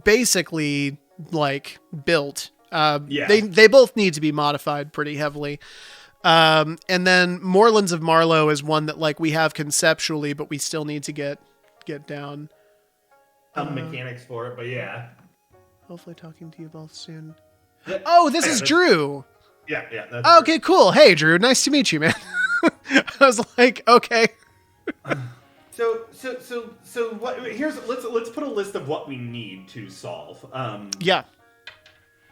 A: basically like built. They both need to be modified pretty heavily. And then Moorlands of Marlowe is one that, like, we have conceptually, but we still need to get down.
B: Mechanics for it, but yeah.
A: Hopefully talking to you both soon.
B: Yeah.
A: Oh, this is Drew.
B: Yeah. That's
A: okay, cool. Hey, Drew. Nice to meet you, man. I was like, okay.
B: So what? Let's put a list of what we need to solve.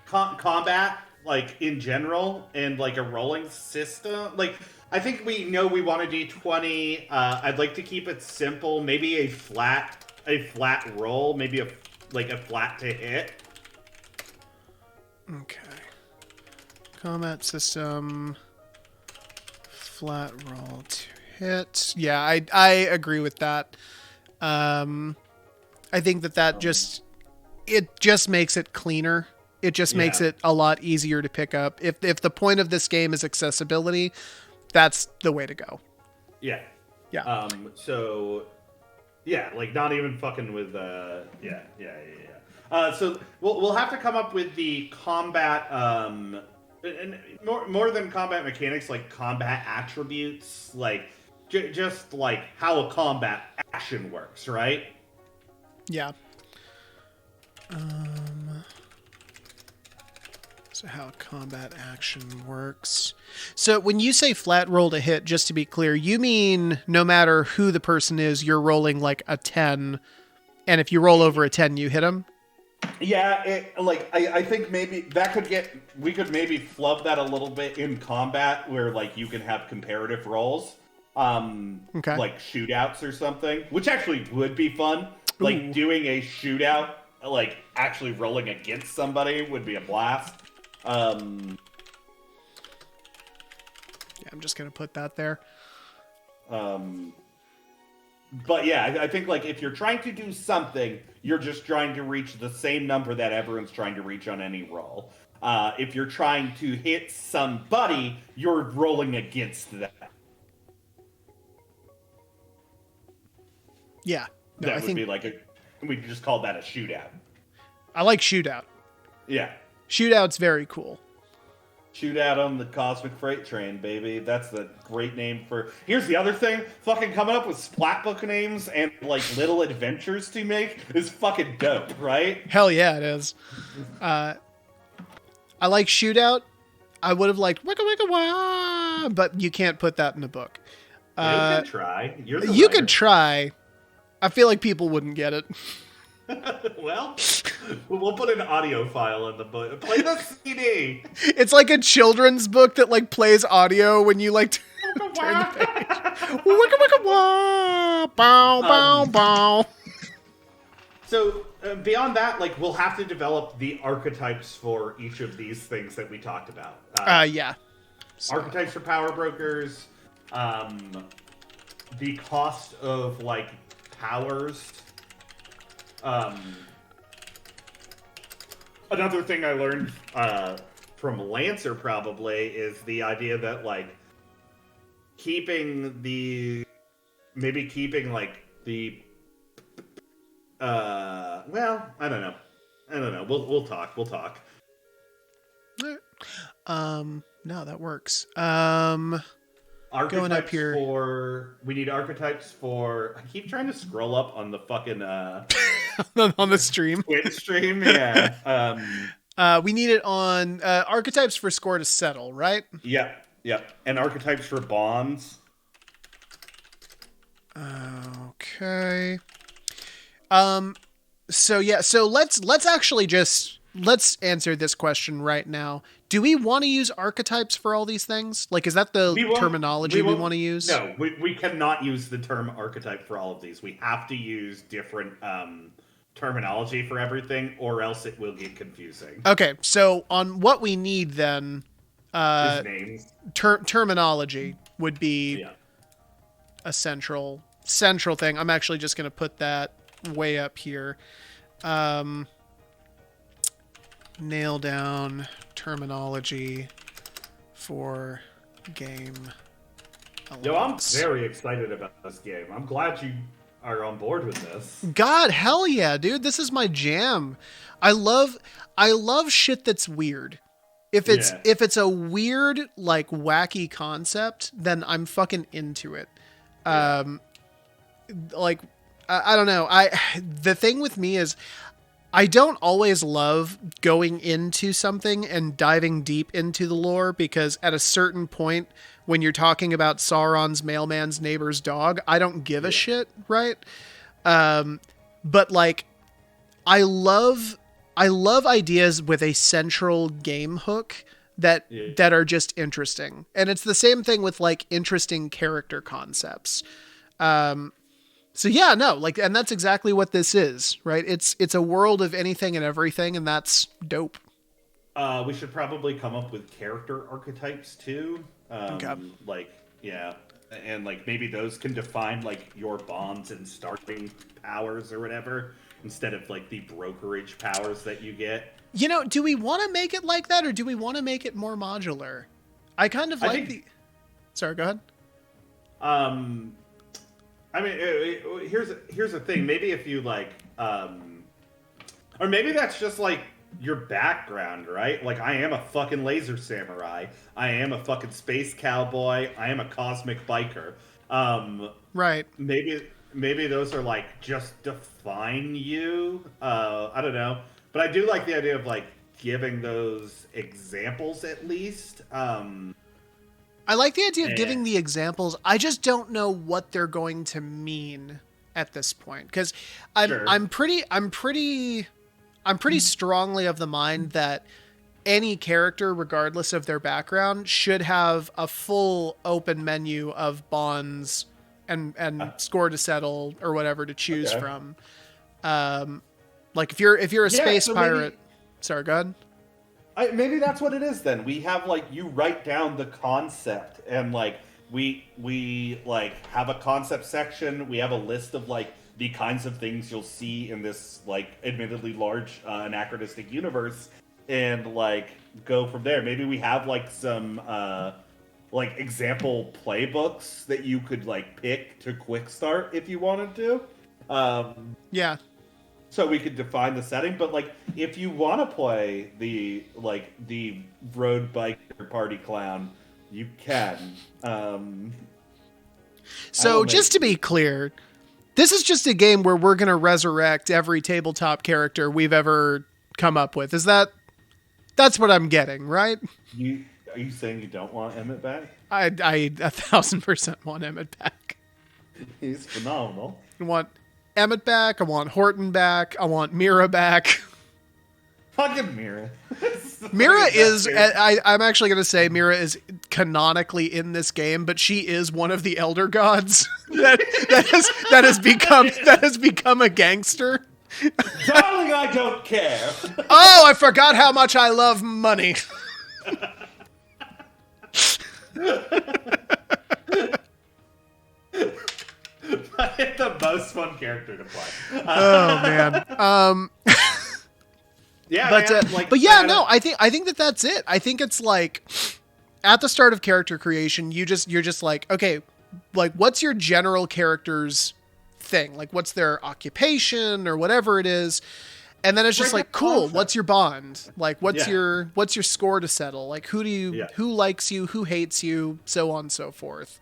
B: Combat, like, in general, and, like, a rolling system. Like, I think we know we want a D20. I'd like to keep it simple. Maybe a flat roll. Maybe a flat to hit.
A: Okay. Combat system. Flat roll to hit. Yeah, I agree with that. I think that just makes it cleaner. It just makes it a lot easier to pick up. If the point of this game is accessibility, that's the way to go. Yeah.
B: So, yeah, like, not even fucking with, so we'll have to come up with the combat, and more than combat mechanics, like combat attributes, like, just like how a combat action works, right?
A: Yeah. So how combat action works. So when you say flat roll to hit, just to be clear, you mean no matter who the person is, you're rolling like a 10, and if you roll over a 10, you hit them?
B: Yeah, I think maybe that we could maybe flub that a little bit in combat where like you can have comparative roles,
A: Okay.
B: like shootouts or something, which actually would be fun.
A: Ooh.
B: Like doing a shootout, like actually rolling against somebody would be a blast.
A: Yeah, I'm just gonna put that there.
B: But yeah, I think like if you're trying to do something, you're just trying to reach the same number that everyone's trying to reach on any roll. If you're trying to hit somebody, you're rolling against that.
A: Yeah. No,
B: That would be like we could just call that a shootout.
A: I like shootout.
B: Yeah.
A: Shootout's very cool.
B: Shootout on the Cosmic Freight Train, baby. That's the great name for... Here's the other thing. Fucking coming up with Splatbook names and, like, little adventures to make is fucking dope, right?
A: Hell yeah, it is. I like shootout. I would have liked Wicka Wicka Wah, but you can't put that in a book.
B: You can try.
A: You
B: writer.
A: could try. I feel like people wouldn't get it.
B: Well, we'll put an audio file in the book. Play the CD.
A: It's like a children's book that like plays audio when you like turn the page. Wicka Wicka Wah, bow bow bow.
B: So beyond that, like we'll have to develop the archetypes for each of these things that we talked about.
A: Yeah.
B: Archetypes for power brokers. The cost of like powers. Another thing I learned from Lancer probably is the idea that like keeping like the well, I don't know. We'll talk.
A: No, that works.
B: Archetypes
A: going up here.
B: We need archetypes for... I keep trying to scroll up on the fucking...
A: on the stream.
B: Twitch stream, yeah.
A: We need it on archetypes for score to settle, right?
B: Yep. And archetypes for bonds.
A: Okay. So let's actually just... Let's answer this question right now. Do we want to use archetypes for all these things? Like, is that the terminology we want to use?
B: No, we cannot use the term archetype for all of these. We have to use different terminology for everything, or else it will get confusing.
A: Okay, so on what we need then,
B: names.
A: Terminology would be a central thing. I'm actually just going to put that way up here. Nail down terminology for game elements.
B: Yo, I'm very excited about this game. I'm glad you are on board with this.
A: God, hell yeah, dude. This is my jam. I love shit that's weird. If it's a weird, like, wacky concept, then I'm fucking into it. Like, I don't know. The thing with me is I don't always love going into something and diving deep into the lore, because at a certain point when you're talking about Sauron's mailman's neighbor's dog, I don't give a shit, right? But like, I love ideas with a central game hook that are just interesting. And it's the same thing with like interesting character concepts. So yeah, no, like, and that's exactly what this is, right? It's a world of anything and everything, and that's dope.
B: We should probably come up with character archetypes too.
A: Okay.
B: Like, yeah, and like maybe those can define like your bonds and starting powers or whatever, instead of like the brokerage powers that you get.
A: You know, do we want to make it like that, or do we want to make it more modular? I kind of like Sorry, go ahead.
B: I mean, here's the thing. Maybe if you like, or maybe that's just like your background, right? Like, I am a fucking laser samurai. I am a fucking space cowboy. I am a cosmic biker.
A: Right.
B: Maybe those are like just define you. I don't know, but I do like the idea of like giving those examples at least.
A: I like the idea of giving the examples. I just don't know what they're going to mean at this point, because I'm pretty I'm pretty strongly of the mind that any character, regardless of their background, should have a full open menu of bonds and score to settle or whatever to choose from. Like if you're a space pirate, sorry, go ahead.
B: Maybe that's what it is then. We have like you write down the concept and like we like have a concept section. We have a list of like the kinds of things you'll see in this like admittedly large anachronistic universe, and like go from there. Maybe we have like some like example playbooks that you could like pick to quick start if you wanted to.
A: Yeah.
B: So we could define the setting, but like if you want to play the road biker party clown, you can.
A: So just to be clear, this is just a game where we're going to resurrect every tabletop character we've ever come up with. That's what I'm getting, right?
B: Are you saying you don't want Emmett back?
A: I 1,000% want Emmett back.
B: He's phenomenal.
A: I want Emmett back. I want Horton back. I want Mira back.
B: Fucking Mira.
A: Mira is, I'm actually going to say Mira is canonically in this game, but she is one of the elder gods that has become a gangster.
B: Darling, I don't care.
A: Oh, I forgot how much I love money.
B: The most fun character to play.
A: Oh man.
B: Yeah,
A: but yeah, no, I think that's it. I think it's like at the start of character creation, you're just like, okay, like what's your general character's thing? Like what's their occupation or whatever it is? And then it's just like, cool, what's your bond? Like what's your score to settle? Like who likes you, who hates you, so on and so forth.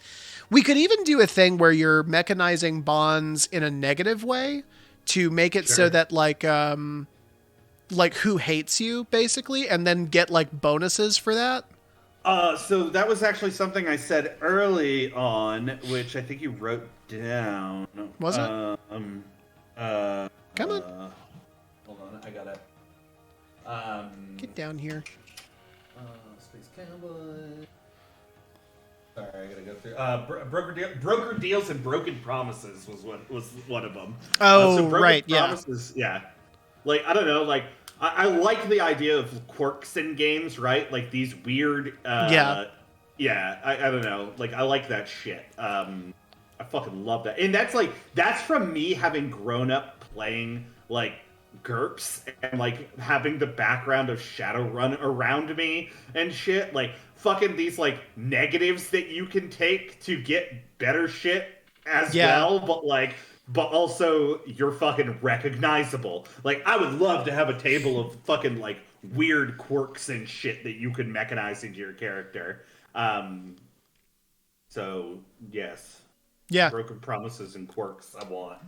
A: We could even do a thing where you're mechanizing bonds in a negative way to make it so that like who hates you basically, and then get like bonuses for that.
B: So that was actually something I said early on, which I think you wrote down.
A: Was it?
B: Come
A: on.
B: Hold on, I got it.
A: Get down here.
B: Space Cowboys. Sorry, I gotta go through. Broker deals and broken promises was one of them.
A: Oh,
B: so broken
A: right,
B: promises, yeah. Like I don't know, like I like the idea of quirks in games, right? Like these weird. I don't know. Like I like that shit. I fucking love that, and that's from me having grown up playing like GURPS and like having the background of Shadowrun around me and shit. Like fucking these like negatives that you can take to get better shit as well, but also you're fucking recognizable. Like I would love to have a table of fucking like weird quirks and shit that you can mechanize into your character. So yes.
A: Yeah.
B: Broken promises and quirks I want.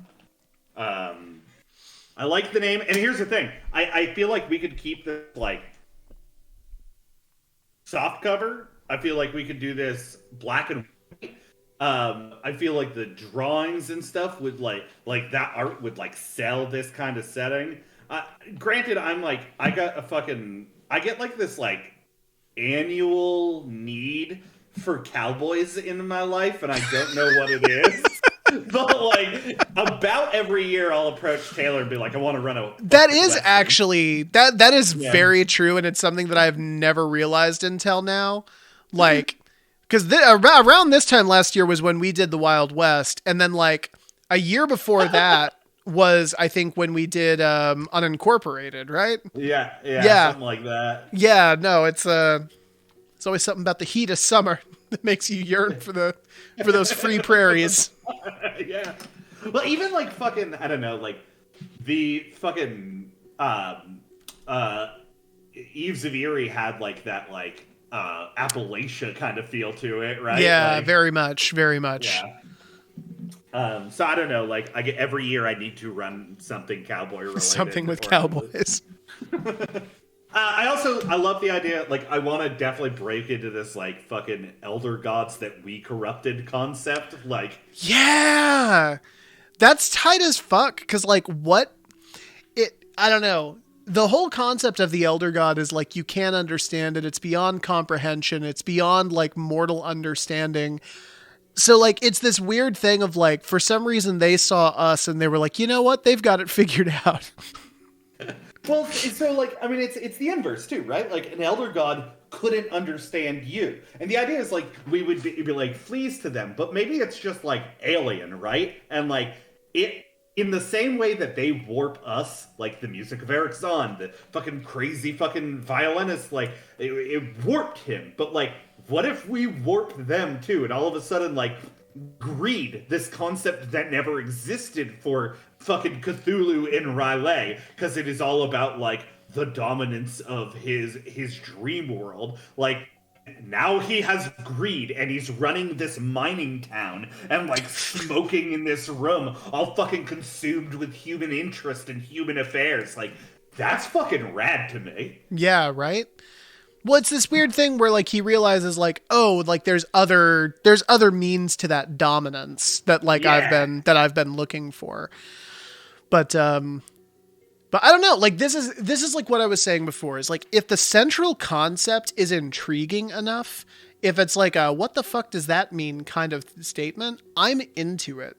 B: I like the name, and here's the thing. I feel like we could keep this like soft cover. I feel like we could do this black and white. I feel like the drawings and stuff would like that art would like sell this kind of setting. Granted, I get like this like annual need for Cowboys in my life, and I don't know what it is. But like about every year I'll approach Taylor and be like, I want to run a
A: that is Western. Actually that is very true, and it's something that I've never realized until now. Like because around this time last year was when we did the Wild West, and then like a year before that was I think when we did Unincorporated, right?
B: Yeah, something like that.
A: Yeah, no, it's always something about the heat of summer that makes you yearn for those free prairies.
B: Yeah. Well, even like fucking I don't know, like the fucking Eves of Erie had like that like Appalachia kind of feel to it, right?
A: Yeah,
B: like,
A: very much.
B: Yeah. So I don't know, like I get every year I need to run something cowboy related.
A: Something with cowboys.
B: I love the idea, like, I want to definitely break into this, like, fucking elder gods that we corrupted concept, like...
A: Yeah! That's tight as fuck, because, like, I don't know. the whole concept of the Elder God is like, you can't understand it. It's beyond comprehension. It's beyond like mortal understanding. So like, it's this weird thing of like, for some reason they saw us and they were like, you know what? They've got it figured out.
B: Well, so like, I mean, it's the inverse too, right? Like an elder god couldn't understand you, and the idea is like we would be like fleas to them, but maybe it's just like alien, right? And like it in the same way that they warp us, like the music of Eric Zahn, the fucking crazy fucking violinist, like it warped him. But like, what if we warped them too, and all of a sudden like greed, this concept that never existed for fucking Cthulhu in R'lyeh, because it is all about like the dominance of his dream world. Like now he has greed and he's running this mining town and like smoking in this room, all fucking consumed with human interest and human affairs. Like that's fucking rad to me.
A: Yeah, right? Well, it's this weird thing where like he realizes like, oh, like there's other means to that dominance that like I've been looking for. But I don't know, like this is like what I was saying before, is like if the central concept is intriguing enough, if it's like a what the fuck does that mean kind of statement, I'm into it.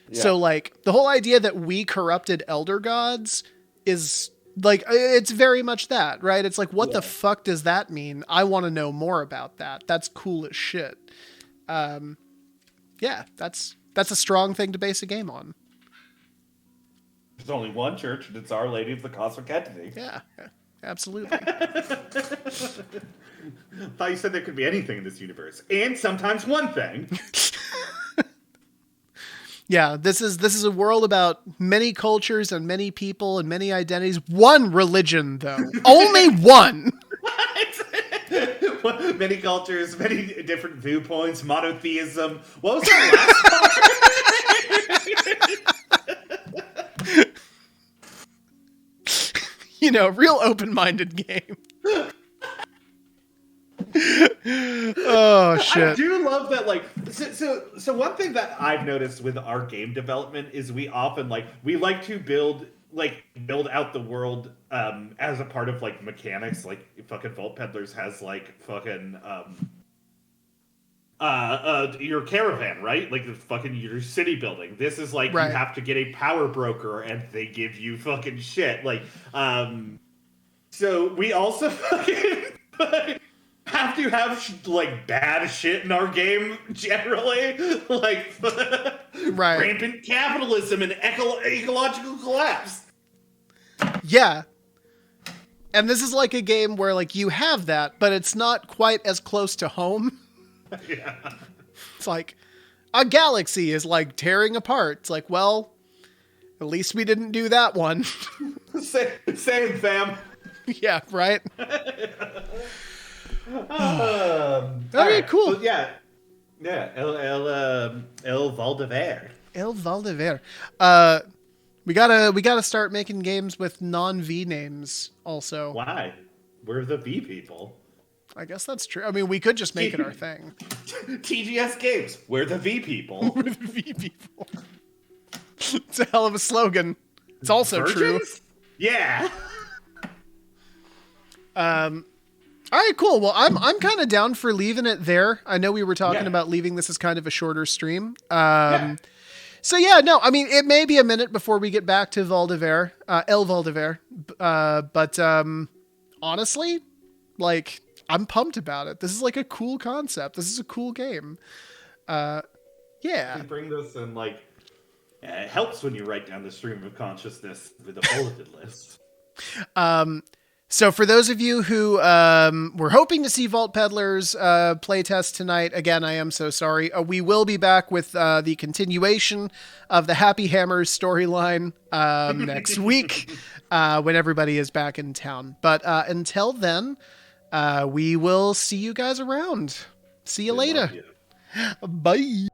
A: Yeah. So like the whole idea that we corrupted elder gods is like, it's very much that, right? It's like, what the fuck does that mean? I want to know more about that. That's cool as shit. Yeah, that's a strong thing to base a game on.
B: There's only one church, and it's Our Lady of the Cosmic Entity.
A: Yeah, absolutely.
B: Thought you said there could be anything in this universe, and sometimes one thing.
A: Yeah, this is a world about many cultures and many people and many identities. One religion, though. Only one.
B: Many cultures, many different viewpoints, monotheism. What was that last part?
A: You know, real open-minded game. Oh shit!
B: I do love that. Like, so one thing that I've noticed with our game development is we often we like to build out the world as a part of like mechanics. Like fucking Vault Peddlers has like fucking your caravan, right? Like the fucking your city building. This is like, right, you have to get a power broker and they give you fucking shit. Like so we also fucking have to have like bad shit in our game generally, like right, rampant capitalism and ecological collapse.
A: Yeah. And this is like a game where like you have that, but it's not quite as close to home.
B: Yeah.
A: It's like a galaxy is like tearing apart. It's like, well, at least we didn't do that one.
B: Same fam.
A: Yeah, right.
B: Okay,
A: right, cool.
B: So, yeah. El Valdever.
A: El Valdever. We gotta start making games with non-V names also.
B: Why? We're the V people.
A: I guess that's true. I mean, we could just make it our thing.
B: TGS Games. We're the V people.
A: We're the V people. It's a hell of a slogan. It's also true.
B: Yeah.
A: All right, cool. Well, I'm kind of down for leaving it there. I know we were talking about leaving this as kind of a shorter stream. So yeah, no, I mean, it may be a minute before we get back to Valdever, El Valdever. But honestly, like, I'm pumped about it. This is like a cool concept. This is a cool game. Yeah.
B: You bring this and like, it helps when you write down the stream of consciousness with a bulleted list.
A: So for those of you who were hoping to see Vault Peddlers playtest tonight, again, I am so sorry. We will be back with the continuation of the Happy Hammers storyline next week when everybody is back in town. But until then, we will see you guys around. See you later. Bye.